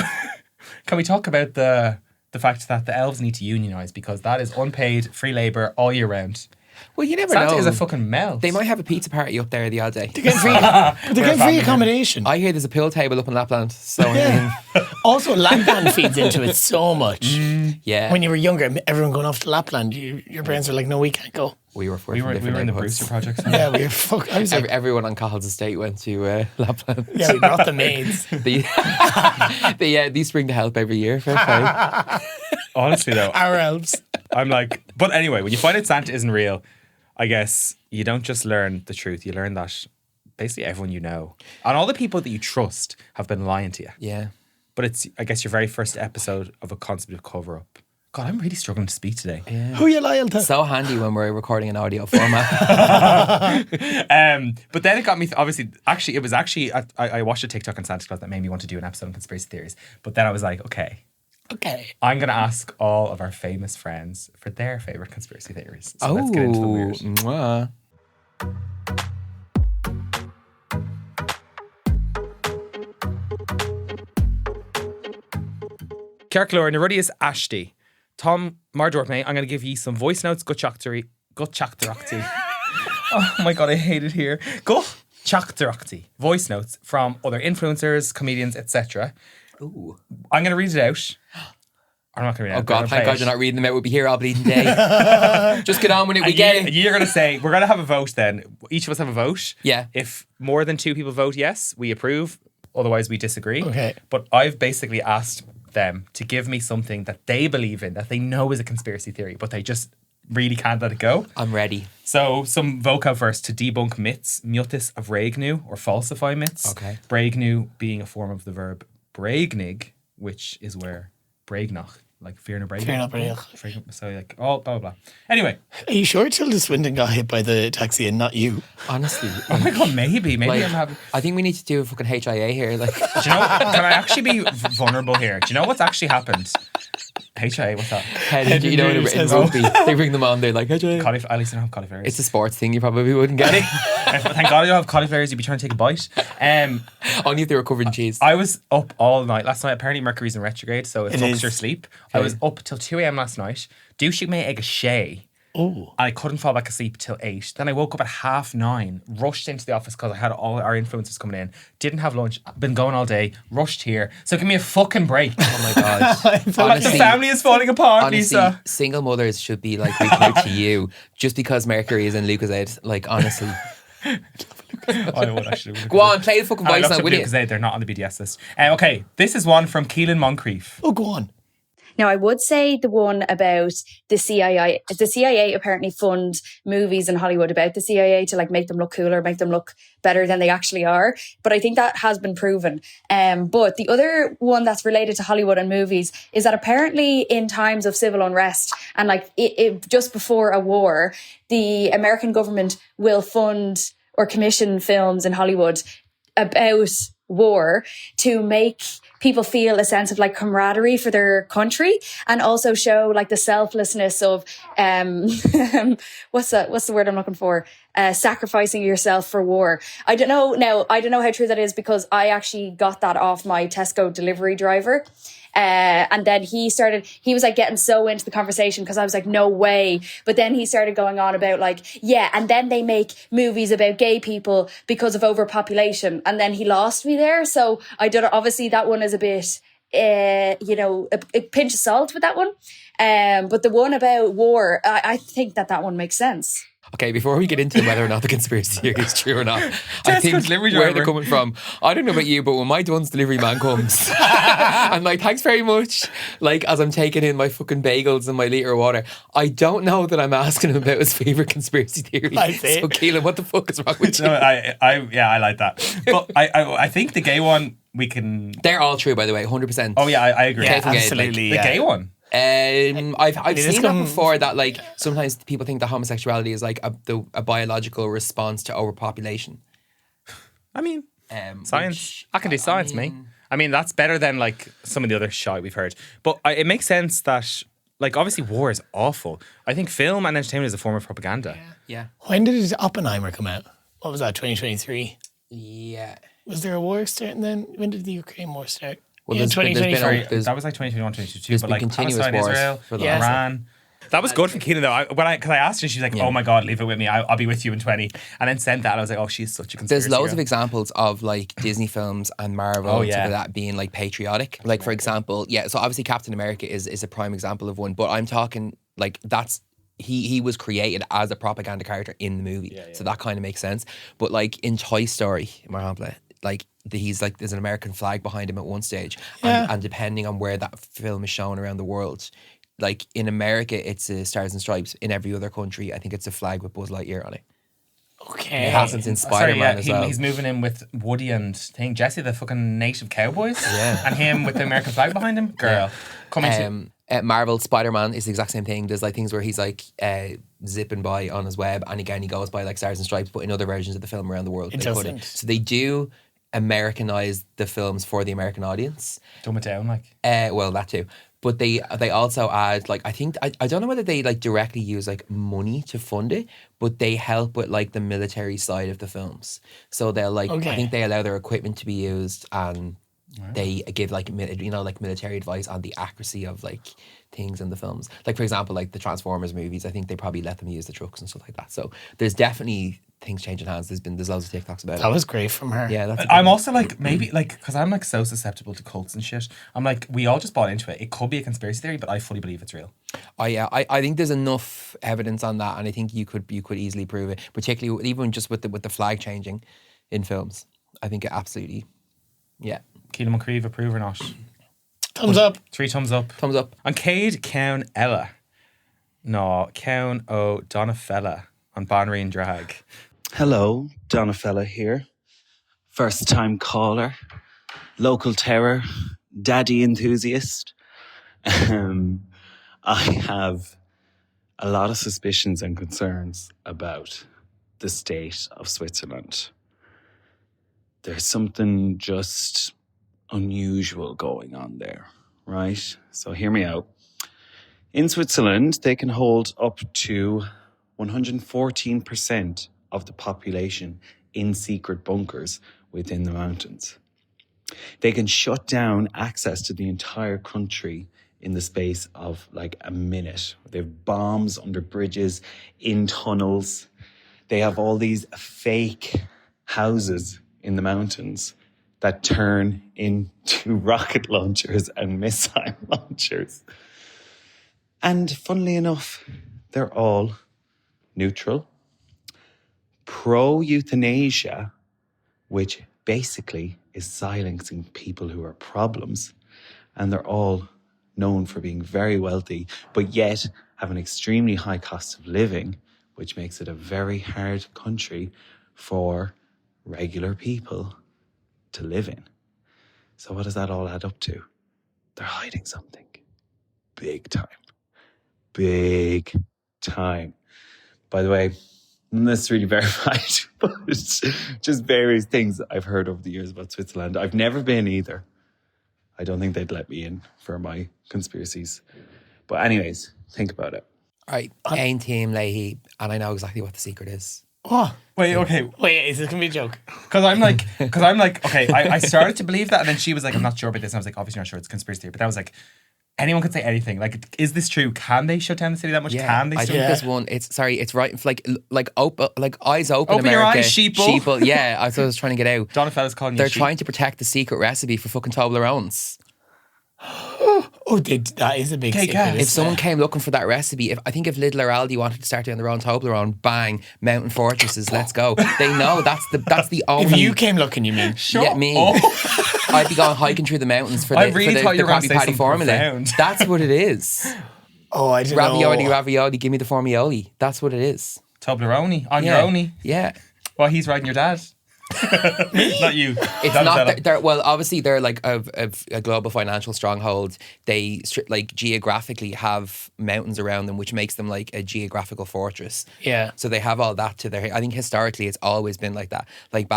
can we talk about the fact that the elves need to unionise, because that is unpaid free labour all year round. Well, you never know. Santa is a fucking melt. They might have a pizza party up there the odd day. They're getting free accommodation. I hear there's a pool table up in Lapland. So Also, Lapland feeds into it so much. Yeah. When you were younger, everyone going off to Lapland, your parents were like, no, we can't go. We were in the Brewster project. Yeah, we were fuck. I was like, everyone on Cahill's estate went to Lapland. Yeah, we brought the maids. These bring the help every year. Fair play. Honestly, though, our elves. I'm like, but anyway, when you find out Santa isn't real, I guess you don't just learn the truth, you learn that basically everyone you know and all the people that you trust have been lying to you. Yeah. But it's, I guess, your very first episode of a concept of cover-up. God, I'm really struggling to speak today. Yeah. Who are you loyal to? So handy when we're recording an audio format. But then it got me, obviously, it was actually, I watched a TikTok on Santa Claus that made me want to do an episode on conspiracy theories. But then I was like, okay, I'm going to ask all of our famous friends for their favourite conspiracy theories. So let's get into the weird. Mwah. Cearclóir na rudí is Ashty. Tom Mardorp, mate, I'm going to give you some voice notes. Gut chatterachty. Oh my God, I hate it here. Gut chatterachty. Voice notes from other influencers, comedians, etc. Ooh. I'm going to read it out. I'm not going to read it out. Oh God, thank God you're not reading them out. We'll be here all bleeding day. Just get on with it. We get it. You're going to say, we're going to have a vote then. Each of us have a vote. Yeah. If more than 2 people vote yes, we approve. Otherwise, we disagree. Okay. But I've basically asked them to give me something that they believe in, that they know is a conspiracy theory, but they just really can't let it go. I'm ready. So some vocab first to debunk myths, mutis of Reagnu, or falsify myths. Okay. Breagnu being a form of the verb breagnig, which is where breagnach, like fear no breagnig. Fear no breagnig. So like, oh, blah, blah, blah. Anyway. Are you sure Tilda Swinton got hit by the taxi and not you? Honestly. Oh my God, maybe Like, I'm having... I think we need to do a fucking HIA here. Like, Do you know, can I actually be vulnerable here? Do you know what's actually happened? HIA, what's that? you know, in rugby, they bring them on. They're like, HIA. At least I don't have cauliflowers. It's a sports thing. You probably wouldn't get it. Thank God I don't have cauliflowers. You'd be trying to take a bite. Only if they were covered in cheese. I was up all night last night. Apparently Mercury's in retrograde, so it fucks your sleep. Okay. I was up till 2 a.m. last night. Douching my egg a shay. Oh. And I couldn't fall back asleep till 8. Then I woke up at 9:30, rushed into the office because I had all our influencers coming in. Didn't have lunch, been going all day, rushed here. So give me a fucking break. Oh my God. Honestly, the family is falling apart, honestly, Lisa. Single mothers should be like reaching out to you just because Mercury is in Lucozade. Like, honestly. I would actually. Go on, play the fucking voice now, will you? They're not on the BDS list. Okay, this is one from Keelan Moncrief. Oh, go on. Now, I would say the one about the CIA. The CIA apparently fund movies in Hollywood about the CIA to like make them look cooler, make them look better than they actually are. But I think that has been proven. But the other one that's related to Hollywood and movies is that apparently in times of civil unrest and like it just before a war, the American government will fund or commission films in Hollywood about war to make people feel a sense of like camaraderie for their country and also show like the selflessness of what's the word I'm looking for, sacrificing yourself for war. I don't know how true that is because I actually got that off my Tesco delivery driver. And then he was like getting so into the conversation because I was like, no way. But then he started going on about like, yeah, and then they make movies about gay people because of overpopulation. And then he lost me there. So I don't know, obviously that one is a bit, a pinch of salt with that one. But the one about war, I think that one makes sense. Okay, before we get into whether or not the conspiracy theory is true or not, I think where they're coming from, I don't know about you, but when my Dunn's delivery man comes, I'm like, thanks very much. Like, as I'm taking in my fucking bagels and my litre of water, I don't know that I'm asking him about his favourite conspiracy theory. So, Keelan, what the fuck is wrong with you? No, I like that. But I think the gay one, we can... They're all true, by the way, 100%. Oh, yeah, I agree. Yeah, absolutely. The gay one. I've seen that before, that like sometimes people think that homosexuality is like a biological response to overpopulation. I mean, science. I can do science, mate. I mean, that's better than like some of the other shit we've heard. But it makes sense that like obviously war is awful. I think film and entertainment is a form of propaganda. Yeah. When did Oppenheimer come out? What was that, 2023? Yeah. Was there a war starting then? When did the Ukraine war start? Well, yeah, 2023. That was like 2021, 2022. There's But been like continuous Palestine, wars Israel, for the Iran. That was good from Keelan though. Because I asked her, she's like, "Oh my God, leave it with me. I'll be with you in 20." And then sent that, and I was like, "Oh, she's such a conspiracy." There's loads girl. of examples of like Disney films and Marvel and stuff like that being like patriotic. Like for example, so obviously Captain America is a prime example of one. But I'm talking like that's. He was created as a propaganda character in the movie, so that kind of makes sense. But like in Toy Story, like he's like there's an American flag behind him at one stage, and depending on where that film is shown around the world, like in America, it's a Stars and Stripes. In every other country, I think it's a flag with Buzz Lightyear on it. Okay. It happens in Spider-Man as well. He's moving in with Woody and Jesse, the fucking native cowboys. Yeah. And him with the American flag behind him. Girl. Coming to... Marvel Spider-Man is the exact same thing. There's like things where he's like zipping by on his web, and again he goes by like Stars and Stripes, but in other versions of the film around the world, they put it. So they do Americanize the films for the American audience. Dumb it down, like. Well, that too. But they also add, like, I think, I don't know whether they like directly use like money to fund it, but they help with like the military side of the films. So they'll like, I think they allow their equipment to be used, and they give like, like military advice on the accuracy of like things in the films. Like, for example, like the Transformers movies, I think they probably let them use the trucks and stuff like that. So there's definitely things changing hands. There's loads of TikToks about it. That was great from her. Yeah, I'm also like, maybe like, because I'm like so susceptible to cults and shit. I'm like, we all just bought into it. It could be a conspiracy theory, but I fully believe it's real. Oh yeah, I think there's enough evidence on that, and I think you could easily prove it. Particularly even just with the flag changing in films. I think it absolutely, yeah. Keelan McCreeve, approve or not? Thumbs up. 3 thumbs up. Thumbs up. On Cade Cown Ella. No, Cown O Donafella on Banry and Drag. Hello, Donafella here. First time caller, local terror, daddy enthusiast. I have a lot of suspicions and concerns about the state of Switzerland. There's something just unusual going on there, right? So hear me out. In Switzerland, they can hold up to 114% of the population in secret bunkers within the mountains. They can shut down access to the entire country in the space of like a minute. They have bombs under bridges, in tunnels. They have all these fake houses in the mountains that turn into rocket launchers and missile launchers. And funnily enough, they're all neutral, pro-euthanasia, which basically is silencing people who are problems. And they're all known for being very wealthy, but yet have an extremely high cost of living, which makes it a very hard country for regular people to live in. So what does that all add up to? They're hiding something. Big time. Big time. By the way, none of this is really verified, but it's just various things I've heard over the years about Switzerland. I've never been either. I don't think they'd let me in for my conspiracies. But anyways, think about it. All right, Ain Team Leahy, and I know exactly what the secret is. Oh. Wait, okay. Wait, is this going to be a joke? Because I'm like, okay, I started to believe that, and then she was like, I'm not sure about this. And I was like, obviously not sure, it's a conspiracy theory. But I was like, anyone could say anything. Like, is this true? Can they shut down the city that much? Can they? I think this one. It's right. Like eyes open. Open America, your eyes, sheeple. Yeah, I was trying to get out. Donatella's calling you. They're trying to protect the secret recipe for fucking Toblerones. That is a big secret. If someone came looking for that recipe, I think if Lidl or Aldi wanted to start doing their own Toblerone, bang, mountain fortresses, let's go. They know that's the only. If you came looking, you mean? Yeah, me. I'd be going hiking through the mountains for the Krabby Patty formula. Profound. That's what it is. Oh, I don't know. Ravioli, give me the formioli. That's what it is. Toblerone on your own. Yeah. Well, he's riding your dad. Not you. It's not. Well, obviously they're like a global financial stronghold. They like geographically have mountains around them, which makes them like a geographical fortress. Yeah. So they have all that to their. I think historically it's always been like that. Like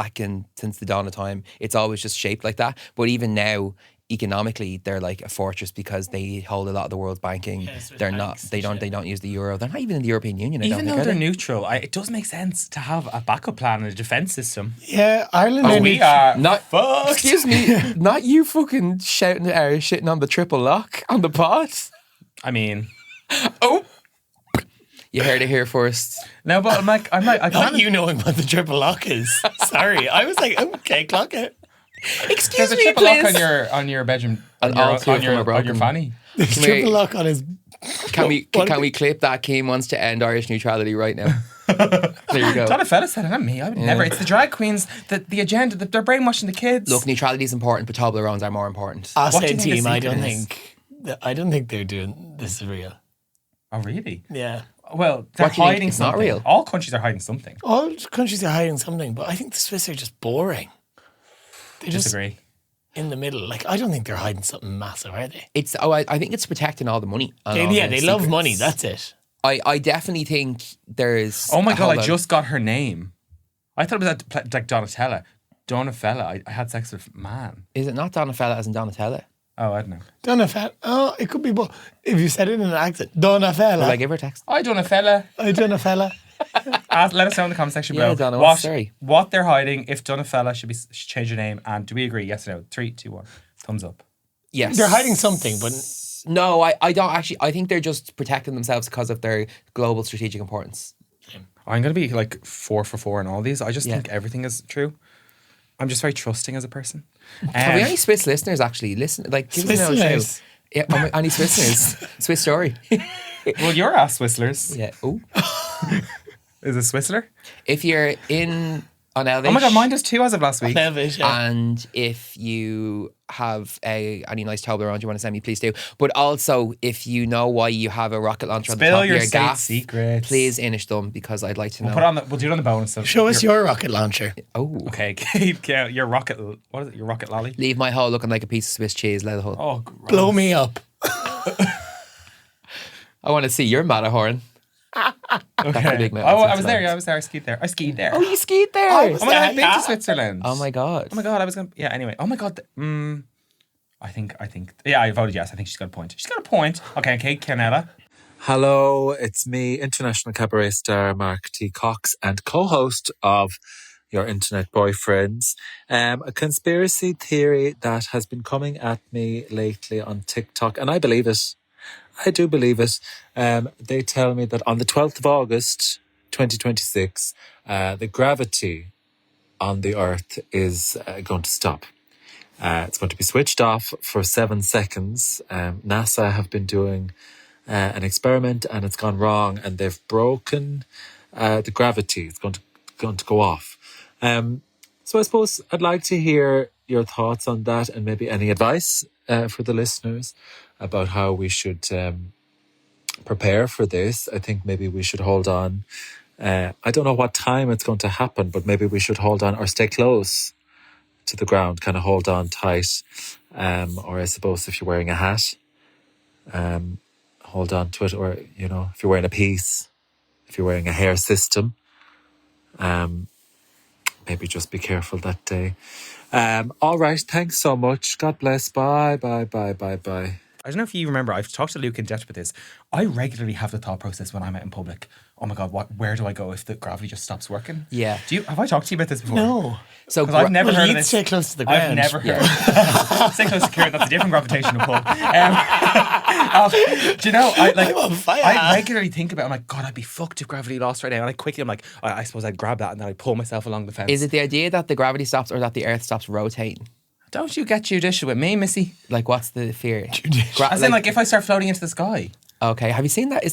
since the dawn of time, it's always just shaped like that. But even now, economically, they're like a fortress because they hold a lot of the world's banking. Yeah, they're not. They don't use the euro. They're not even in the European Union. Even though they're neutral, it does make sense to have a backup plan and a defense system. Yeah, Ireland. Oh, we are not fucked. Excuse me, not you fucking shitting on the triple lock on the pod. I mean, you heard it here first. No, but I'm like, Not you knowing what the triple lock is. Sorry, I was like, okay, clock it. Excuse there's a me, triple please. lock on your bedroom, And all two of them are on broken. your fanny. There's triple lock on his. Can we clip that? Keane wants to end Irish neutrality right now. There you go. Donatella said it, not me. I would never. It's the drag queens, the agenda, that they're brainwashing the kids. Look, neutrality is important, but Toblerones are more important. I What do you said think the team, I secret don't is? think I don't think they're doing this is real. Oh, really? Yeah. Well, they're What do you think? hiding It's not something. real? All countries are hiding something. All countries are hiding something, but I think the Swiss are just boring. They're just Disagree. in the middle. Like, I don't think they're hiding something massive, are they? I think it's protecting all the money. And all They the love secrets. money. That's it. I definitely think there's. Oh my a God, whole I lot- just got her name. I thought it was like Donatella. Donafella. I had sex with man. Is it not Donatella as in Donatella? Oh, I don't know. Donafella. Oh, it could be both. If you said it in an accent. Donafella. Will I give her a text? I Donafella. Donafella. Let us know in the comment section, bro. Yeah, Donna, what's the story? What they're hiding, if Donafella should change her name, and do we agree? Yes or no? 3, 2, 1. Thumbs up. Yes. They're hiding something, but No, I don't actually. I think they're just protecting themselves because of their global strategic importance. I'm going to be like 4 for 4 in all these. I just Yeah. think everything is true. I'm just very trusting as a person. Have we any Swiss listeners actually? Listen, like, give us a Swiss shout. listeners. Yeah, any Swiss listeners? Swiss story. Well, you're a Swisslers. Yeah. Oh. Is it Swissler? If you're in on Elvish. Oh my God, mine does 2 as of last week. Elvish, yeah. And if you have any nice Toblerone you want to send me, please do. But also, if you know why you have a rocket launcher on the Spill top of your your state gaff, secrets. please inish them because I'd like to know. We'll do it on the bonus. So Show us your rocket launcher. Oh. Okay, Kate, your rocket. What is it? Your rocket lolly? Leave my hole looking like a piece of Swiss cheese, let it hole. Oh, gross. Blow me up. I want to see your Matterhorn. That's a Okay. big mountain, Oh, I was Switzerland. there. Yeah, I was there. I skied there. Oh, you skied there. Oh, Oh my God, I've been to Switzerland. Oh my God. Oh my God, I was gonna. Yeah. Anyway. Oh my God. I think. Yeah, I voted yes. I think she's got a point. She's got a point. Okay, Kate Canella. Hello, it's me, international cabaret star Mark T. Cox, and co-host of Your Internet Boyfriends. A conspiracy theory that has been coming at me lately on TikTok, and I believe it. I do believe it. They tell me that on the 12th of August, 2026, the gravity on the Earth is going to stop. It's going to be switched off for 7 seconds. NASA have been doing an experiment and it's gone wrong, and they've broken the gravity. It's going to go off. So I suppose I'd like to hear your thoughts on that, and maybe any advice for the listeners about how we should prepare for this. I think maybe we should hold on. I don't know what time it's going to happen, but maybe we should hold on or stay close to the ground, kind of hold on tight. Or I suppose if you're wearing a hat, hold on to it. Or, if you're wearing a piece, if you're wearing a hair system, maybe just be careful that day. All right. Thanks so much. God bless. Bye, bye, bye, bye, bye. I don't know if you remember, I've talked to Luke in depth about this. I regularly have the thought process when I'm out in public. Oh my God, where do I go if the gravity just stops working? Yeah. Have I talked to you about this before? No. So Because I've never heard of You'd this. stay close to the I've ground. never heard. Stay close to Ciarán. That's a different gravitational pull. Do you know? I'm on fire. I regularly think about. I'm like, God, I'd be fucked if gravity lost right now. And I'm like, I suppose I'd grab that and then I'd pull myself along the fence. is it the idea that the gravity stops or that the Earth stops rotating? Don't you get judicial with me, Missy? Like, what's the fear? As in, like, if I start floating into the sky. Okay, have you seen that?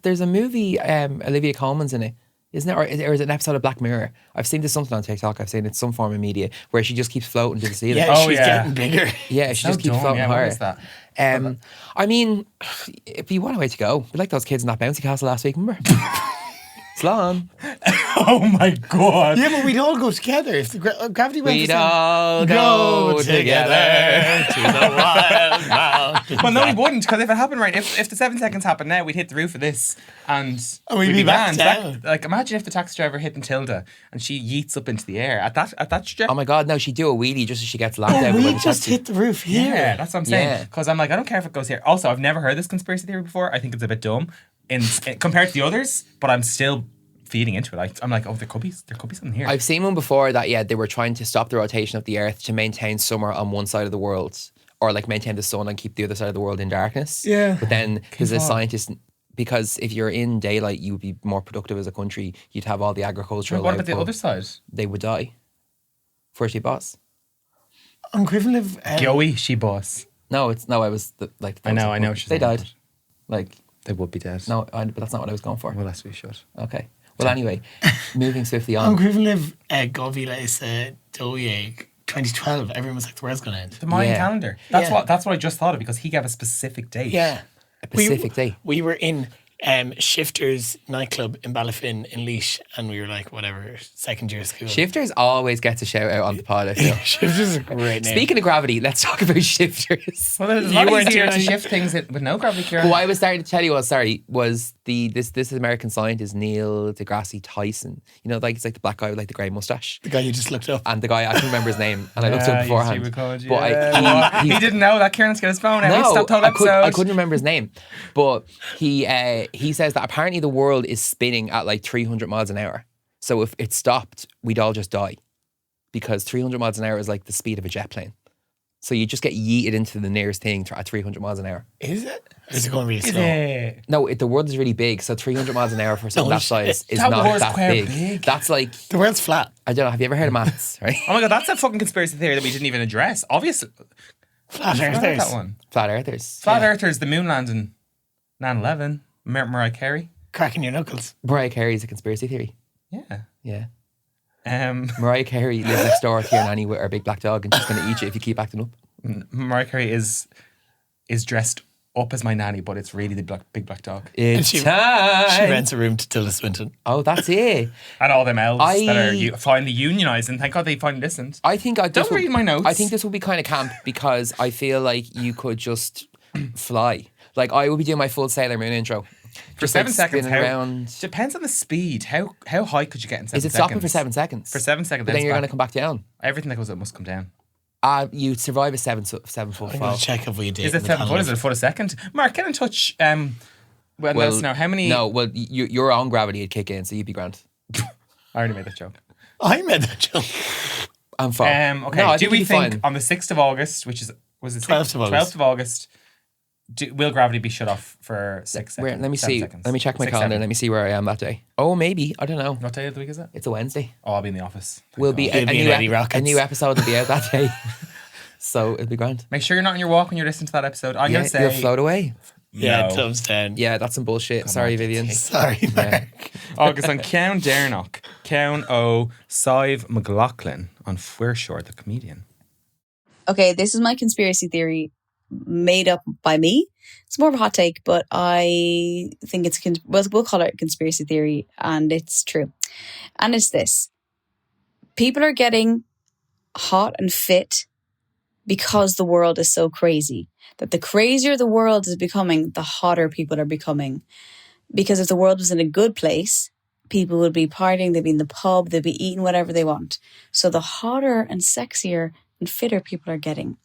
There's a movie, Olivia Colman's in it, isn't it? Or is it an episode of Black Mirror? I've seen this something on TikTok. I've seen it some form of media where she just keeps floating to the ceiling. Yeah, Oh, she's yeah. getting bigger. Yeah, she So just keeps dumb. floating Yeah, what higher. is that? I mean, if you want a way to go, be like those kids in that bouncy castle last week, remember? Slán. Oh my God. Yeah, but we'd all go together. If the gravity went We'd the same- all go together to the wild mountain. Well, no, we wouldn't, because if it happened right, if the 7 seconds happened now, we'd hit the roof of this and we'd be back banned. down. Like, imagine if the taxi driver hit Matilda and she yeets up into the air at that stretch. Oh my God, no, she'd do a wheelie just as she gets lapped out. Oh, by we the just taxi. hit the roof here. Yeah, that's what I'm saying. Yeah. Because I'm like, I don't care if it goes here. Also, I've never heard this conspiracy theory before. I think it's a bit dumb compared to the others, but I'm still feeding into it. I'm like, oh, there could be something here. I've seen one before that, they were trying to stop the rotation of the Earth to maintain summer on one side of the world, or like maintain the sun and keep the other side of the world in darkness. Yeah. But then there's a Cathal. scientist, because if you're in daylight, you would be more productive as a country. You'd have all the agricultural What about the output. other side? They would die. Firstly, boss. On Crivenlive, Joey, she boss. No, I was I know what she's They saying, died. Like, They would be dead. no, but that's not what I was going for. Well, that's we should. Okay. Well, anyway, moving swiftly on on. Crivenlive, Govila is a Doye 2012. Everyone was like, the world's going to end. The Mayan Yeah. calendar. That's Yeah. what I just thought of because he gave a specific date. Yeah. A Pacific day. We were in Shifters nightclub in Ballyfin in Laois, and we were like, whatever, second year school. Shifters always gets a shout out on the pod, I feel. Shifters is a great name. Speaking of gravity, let's talk about shifters. Well, it's a You lot weren't easier to doing- shift things with no gravity, Ciarán. What I was starting to tell you was this American scientist Neil deGrasse Tyson. You know, like it's like the black guy with like the grey mustache. the guy you just looked up. And the guy, I can't remember his name, and I looked up beforehand. But he didn't know that. Ciarán's got his phone out. No, Stop talking I couldn't remember his name. But he says that apparently the world is spinning at like 300 miles an hour. So if it stopped, we'd all just die. Because 300 miles an hour is like the speed of a jet plane. So you just get yeeted into the nearest thing at 300 miles an hour. Is it? Or is it going really slow? No, the world is really big. So 300 miles an hour for something No that size is That not was that quite big. big. That's like, The world's flat. I don't know, have you ever heard of maths, right? Oh my god, that's a fucking conspiracy theory that we didn't even address. Obviously, Flat I heard earthers. that one. Flat earthers. Flat Earthers, the moon landing, 9/11. Mariah Carey. Cracking your knuckles. Mariah Carey is a conspiracy theory. Yeah. Yeah. Mariah Carey lives next door to Ciarán with her big black dog, and she's going to eat you if you keep acting up. Mariah Carey is dressed up as my nanny, but it's really the big black dog. It's she- time. She rents a room to Tilda Swinton. Oh, that's it. And all them elves that are I- finally unionised, and thank God they finally listened. I think Don't read my notes. I think this will be kind of camp because I feel like you could just fly. Like I would be doing my full Sailor Moon intro. For Just, 7 like, seconds, spinning how, around. depends on the speed. How high could you get in 7 seconds? Is it stopping for 7 seconds? For 7 seconds, But then you're going to back. come back down. Everything that goes up must come down. You survive a 7 foot I'm going fall. to check if we did. Is it 7 foot? Is it a foot a second? Mark, get in touch. Well, let us know how many. No, well, your own gravity would kick in, so you'd be grand. I already made that joke. I made that joke. I'm fine. Okay. No, I Do we you'd be think fine. on the 6th of August, which was it 12th of August. 12th of August, will gravity be shut off for 6 seconds? Let me 7 see. seconds. Let me check my 6, calendar. 7. Let me see where I am that day. Oh, maybe. I don't know. What day of the week is that? It's a Wednesday. Oh, I'll be in the office. Thank Will God. be You'll be in Eddie Rockets. a new episode will be out that day. So it'll be grand. Make sure you're not on your walk when you're listening to that episode. I'm Yeah, going to you'll say float away. Yeah, no. thumbs down. Yeah, that's some bullshit. Sorry, Vivian. Sorry, Mark. August on Cian Dernock, Cian O. Sive McLaughlin on Fuirshore, the comedian. Okay, this is my conspiracy theory made up by me. It's more of a hot take, but I think it's, we'll call it a conspiracy theory, and it's true. And it's this. People are getting hot and fit because the world is so crazy. That the crazier the world is becoming, the hotter people are becoming. Because if the world was in a good place, people would be partying, they'd be in the pub, they'd be eating whatever they want. So the hotter and sexier and fitter people are getting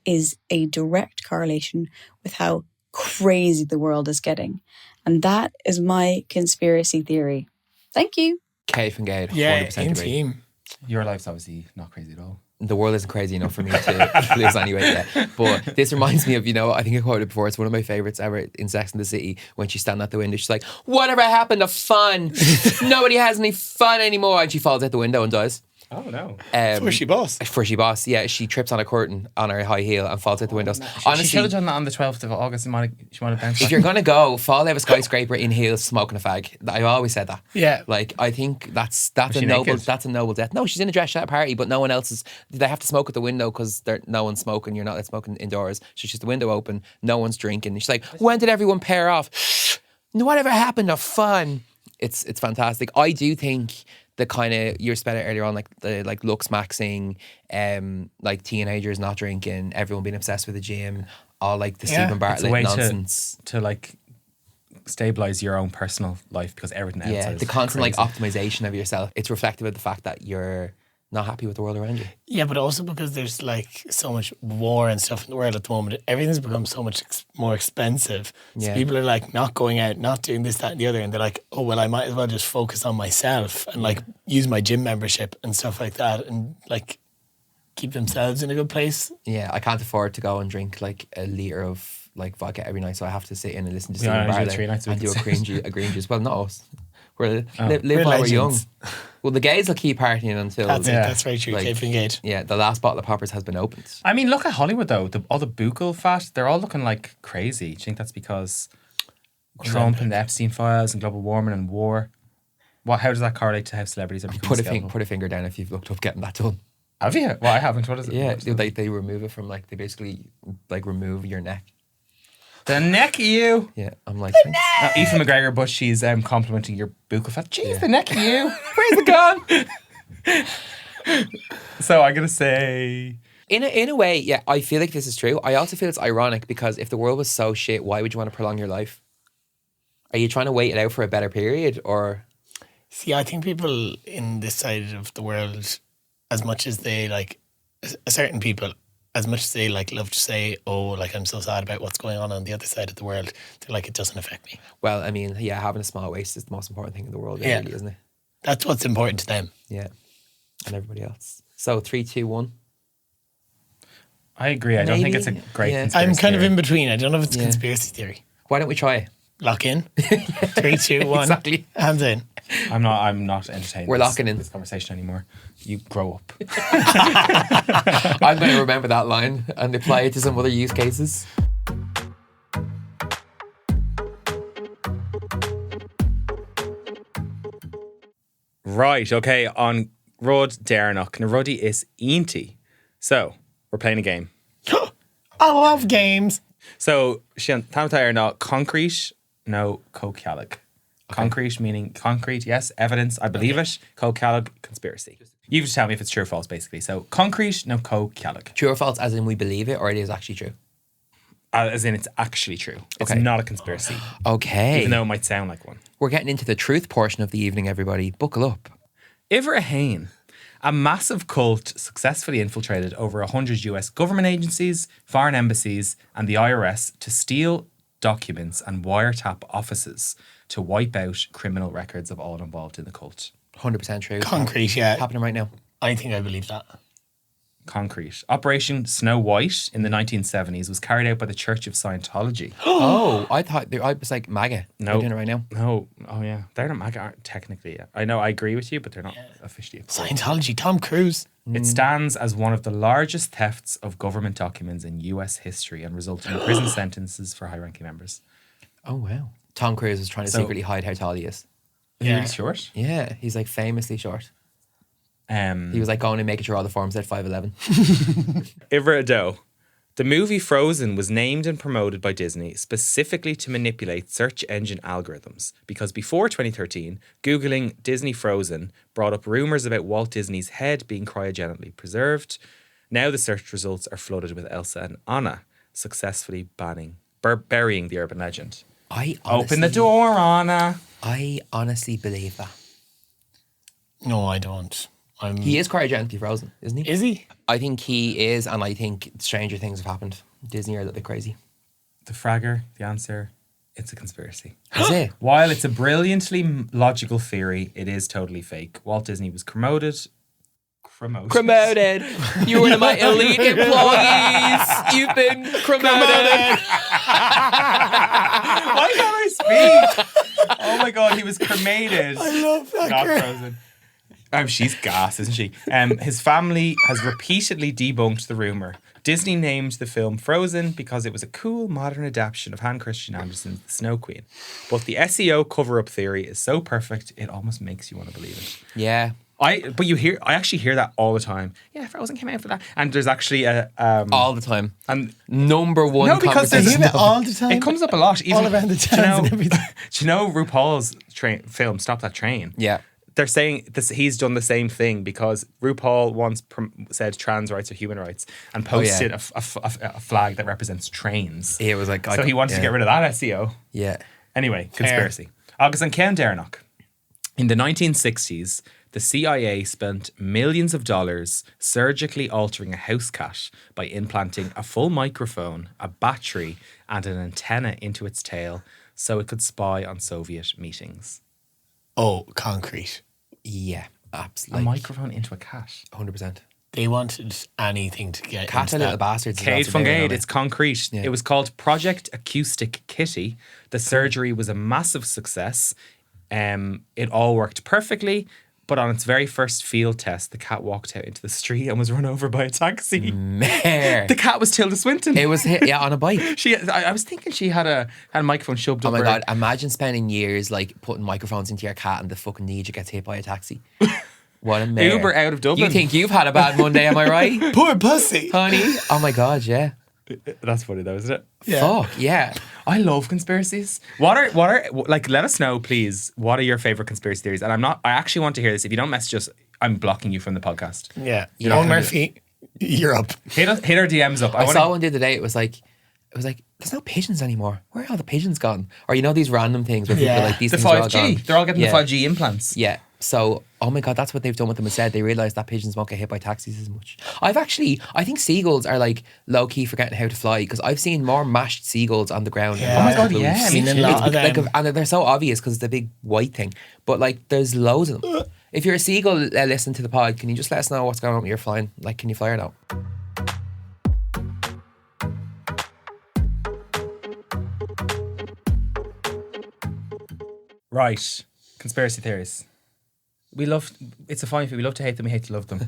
is a direct correlation with how crazy the world is getting. And that is my conspiracy theory. Thank you. Kate and Gade, Yeah, 100% in agree. team. Your life's obviously not crazy at all. The world isn't crazy enough for me to lose anyway yet. But this reminds me of, I think I quoted it before, it's one of my favourites ever in Sex and the City, when she's standing at the window, she's like, whatever happened to fun? Nobody has any fun anymore. And she falls out the window and dies. Oh, no. Where's she boss? For she boss, yeah, she trips on a curtain on her high heel and falls out the windows. She should Honestly, have done that on the 12th of August. She might have bounced if back. you're gonna go, fall out of a skyscraper in heels, smoking a fag. I've always said that. Yeah. Like I think that's Was a she noble naked? that's a noble death. No, she's in a dress at a party, but no one else is. They have to smoke at the window because no one's smoking. You're not allowed smoking indoors. So it's just the window open. No one's drinking. And she's like, when did everyone pair off? Whatever happened to fun? It's fantastic. I do think the kind of you said it earlier on, like the looks maxing, like teenagers not drinking, everyone being obsessed with the gym, all like the Stephen It's a Bartlett way nonsense. to like stabilize your own personal life because everything else Yeah, is the constant crazy. like optimization of yourself. It's reflective of the fact that you're not happy with the world around you. Yeah, but also because there's like so much war and stuff in the world at the moment. Everything's become so much more expensive. So Yeah. people are like not going out, not doing this, that, and the other. And they're like, oh, well, I might as well just focus on myself and like use my gym membership and stuff like that and like keep themselves in a good place. Yeah, I can't afford to go and drink like a litre of like vodka every night, so I have to sit in and listen to We only Stephen do Bartlett 3 nights a and week. do a green juice. Well, not us. We're live We're while we're young. legends. Well, the gays will keep partying until That's it. Yeah. That's very true. Like- Cape and Gate. yeah, the last bottle of poppers has been opened. I mean, look at Hollywood though. All the buccal fat, they're all looking like crazy. Do you think that's because Trump and the Epstein files and global warming and war? How does that correlate to how celebrities are becoming Put scalable? a finger down if you've looked up getting that done. Have you? Well, I haven't. What is it? Yeah, they remove it from like, they basically like remove your neck. The neck of you. Yeah, I'm like, Aoife McGregor, but she's complimenting your buccal fat. Jeez, the neck of you. Where's it gone? So I'm gonna say, in a way, yeah, I feel like this is true. I also feel it's ironic because if the world was so shit, why would you want to prolong your life? Are you trying to wait it out for a better period, or? See, I think people in this side of the world, as much as they like, certain people, as much as they like love to say, oh, like I'm so sad about what's going on the other side of the world, they're like, it doesn't affect me. Well, I mean, yeah, having a small waist is the most important thing in the world, really, isn't it? That's what's important to them. Yeah, and everybody else. So 3, 2, 1. I agree. I don't think it's a great conspiracy I'm kind of theory. in between. I don't know if it's a conspiracy theory. Why don't we try it? Lock in. 3, 2, 1. Exactly. Hands in. I'm not entertaining. We're locking in this conversation anymore. You grow up. I'm going to remember that line and apply it to some other use cases. Right, okay, on Rud Darnach. Now, Ruddy is Einty. So, we're playing a game. I love games. So, Cian, Tamtai are not concrete, no co-calig. Concrete meaning concrete, yes, evidence, I believe it. Co-calig, conspiracy. You have to tell me if it's true or false, basically. So, concrete, no co-calig. True or false, as in we believe it, or it is actually true? As in, it's actually true. It's Okay. not a conspiracy. Okay. Even though it might sound like one. We're getting into the truth portion of the evening, everybody. Buckle up. Ivor Hain, a massive cult successfully infiltrated over 100 US government agencies, foreign embassies, and the IRS to steal documents and wiretap offices to wipe out criminal records of all involved in the cult. 100% true. Concrete, yeah. Happening right now. I think I believe that. Concrete. Operation Snow White in the 1970s was carried out by the Church of Scientology. Oh, I thought I was like MAGA. No. They're doing it right now. No, oh yeah. They're not MAGA, aren't technically yet. I know, I agree with you, but they're not officially. Scientology, Tom Cruise. It stands as one of the largest thefts of government documents in US history and resulted in prison sentences for high-ranking members. Oh, wow. Tom Cruise is trying to secretly hide how tall he is. Is he really short? Yeah, he's like famously short. He was like going and making sure all the forms said 5'11". Ivor Ado. The movie Frozen was named and promoted by Disney specifically to manipulate search engine algorithms because before 2013, Googling Disney Frozen brought up rumours about Walt Disney's head being cryogenically preserved. Now the search results are flooded with Elsa and Anna, successfully burying the urban legend. Open the door, Anna. I honestly believe that. No, I don't. He is cryogenically frozen, isn't he? Is he? I think he is, and I think stranger things have happened. Disney are a little bit crazy. The Fragger, the answer, it's a conspiracy. Is it? While it's a brilliantly logical theory, it is totally fake. Walt Disney was promoted. You're one of my elite employees. You've been promoted. Why can't I speak? Oh my God, he was cremated. I love that Not girl. frozen. She's gas, isn't she? His family has repeatedly debunked the rumour. Disney named the film Frozen because it was a cool modern adaptation of Hans Christian Andersen's The Snow Queen. But the SEO cover-up theory is so perfect, it almost makes you want to believe it. Yeah. I actually hear that all the time. Yeah, Frozen came out for that. And there's actually a all the time. And number one. No, because there's Isn't it all the time? it comes up a lot. Even, all around the towns and everything. Do you know RuPaul's film Stop That Train? Yeah. They're saying this, he's done the same thing because RuPaul once said trans rights are human rights and posted a flag that represents trains. It was like, so he wanted to get rid of that SEO. Yeah. Anyway, conspiracy. Agus and Cian Darnach. In the 1960s, the CIA spent millions of dollars surgically altering a house cat by implanting a full microphone, a battery, and an antenna into its tail so it could spy on Soviet meetings. Oh, concrete. Yeah, absolutely. A microphone into a cat. 100%. They wanted anything to get Cat into little that. bastards. Cade That's what they Fungade, know. it's concrete. Yeah. It was called Project Acoustic Kitty. The surgery was a massive success. It all worked perfectly. But on its very first field test, the cat walked out into the street and was run over by a taxi. Mare. The cat was Tilda Swinton. It was hit, on a bike. I was thinking she had a microphone shoved Oh up my her. God, imagine spending years like putting microphones into your cat and the fucking knee you gets hit by a taxi. What a mare. Uber out of Dublin. You think you've had a bad Monday, am I right? Poor pussy. Honey? Oh my God, yeah. That's funny though, isn't it? Yeah. Fuck, yeah. I love conspiracies. What are like? Let us know, please. What are your favorite conspiracy theories? And I actually want to hear this. If you don't message us, I'm blocking you from the podcast. Yeah. Yeah. Owen Murphy, you're up. Hit our DMs up. I saw one the other day. It was like, there's no pigeons anymore. Where are all the pigeons gone? Or you know these random things where people are like, these the things are all 5G. gone. They're all getting Yeah. the 5G implants. Yeah. So, oh my God, that's what they've done with them instead. They realised that pigeons won't get hit by taxis as much. I think seagulls are like low-key forgetting how to fly because I've seen more mashed seagulls on the ground. Yeah. in Oh my God, Cathal. yeah, Seen me a too. lot of Like, them. and they're so obvious because it's the big white thing. But like, there's loads of them. If you're a seagull listening to the pod, can you just let us know what's going on with your flying? Like, can you fly or not? Right. Conspiracy theories. It's a funny thing. We love to hate them, we hate to love them.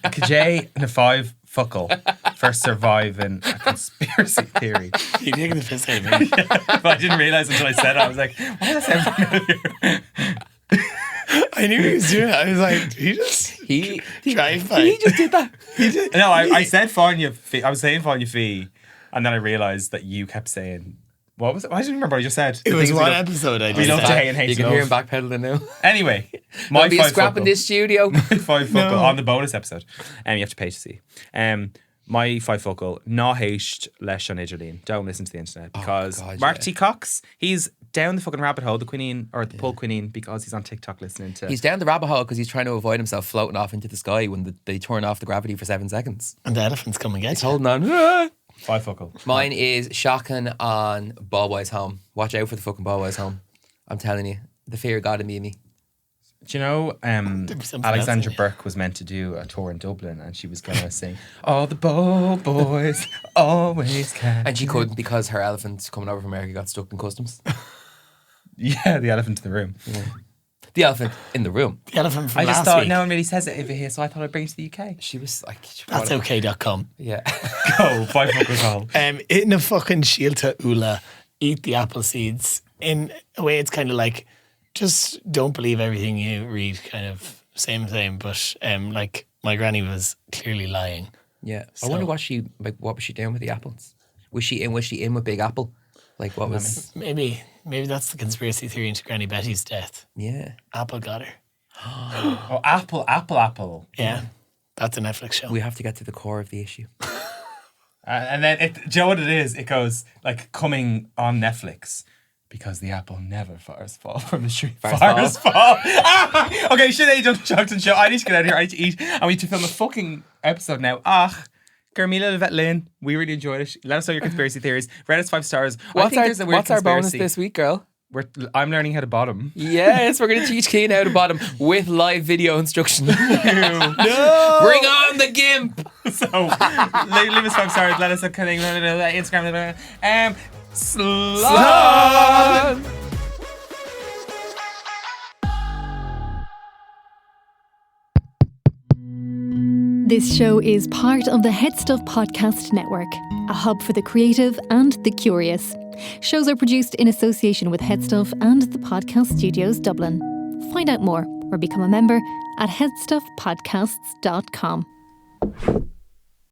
Kajay and a 5 fuckle for surviving a conspiracy theory. You're taking the piss out of me. But I didn't realise until I said it. I was like, why does that sound familiar? I knew he was doing it. I was like, he drive by. He just did that. No, I said Fáinne Fí. I was saying Fáinne Fí, and then I realised that you kept saying, what was it? I didn't remember what I just said. It The was things one we love- episode I We did. love to hate and hate You to can hear him love. backpedaling now. Anyway, There'll my be a 5 scrap in fuckle. this studio. My 5 fuckle No. on the bonus episode. You have to pay to see. My 5 fuckle, ná héist leis an Idirlín. Don't listen to the internet because God, Mark yeah. T. Cox, he's down the fucking rabbit hole, the quinine, or the pull quinine, because he's on TikTok listening to. He's down the rabbit hole because he's trying to avoid himself floating off into the sky when they turn off the gravity for 7 seconds. And the elephants come and get He's you. holding on. 5 fuckle. Mine is shocking on Ballboy's Home. Watch out for the fucking Ballboy's Home. I'm telling you, the fear of God in me and me. Do you know something Alexandra else in Burke was meant to do a tour in Dublin and she was going to sing all the bow boys always can. And she couldn't because her elephant coming over from America got stuck in customs. Yeah, the elephant in the room. The elephant in the room. The elephant from I just last thought week. no one really says it over here, so I thought I'd bring it to the UK. She was like, That's okay.com. Yeah. Go, 5 fuckle call. In a fucking shielta ula, eat the apple seeds. In a way, it's kind of like, just don't believe everything you read, kind of same. But like, my granny was clearly lying. Yeah. I So- wonder what was she doing with the apples? Was she in with Big Apple? Like what was Maybe that's the conspiracy theory into Granny Betty's death. Yeah. Apple got her. Oh, apple. Yeah. That's a Netflix show. We have to get to the core of the issue. And then, do you know what it is? It goes, like, coming on Netflix. Because the apple never fires fall from the tree. Fires fall. Ah! Okay, shit, I just chucked and show. I need to get out of here. I need to eat. And we need to film a fucking episode now. Garmila Levet Lynn. We really enjoyed it. Let us know your conspiracy theories. Rate us 5 stars. I think there's a weird What's our bonus conspiracy. this week, girl? I'm learning how to bottom. Yes, we're going to teach Cian how to bottom with live video instruction. No! Bring on the GIMP! So, leave us 5 stars. Let us know Instagram. Slán! This show is part of the Head Stuff Podcast Network, a hub for the creative and the curious. Shows are produced in association with Head Stuff and the Podcast Studios Dublin. Find out more or become a member at headstuffpodcasts.com.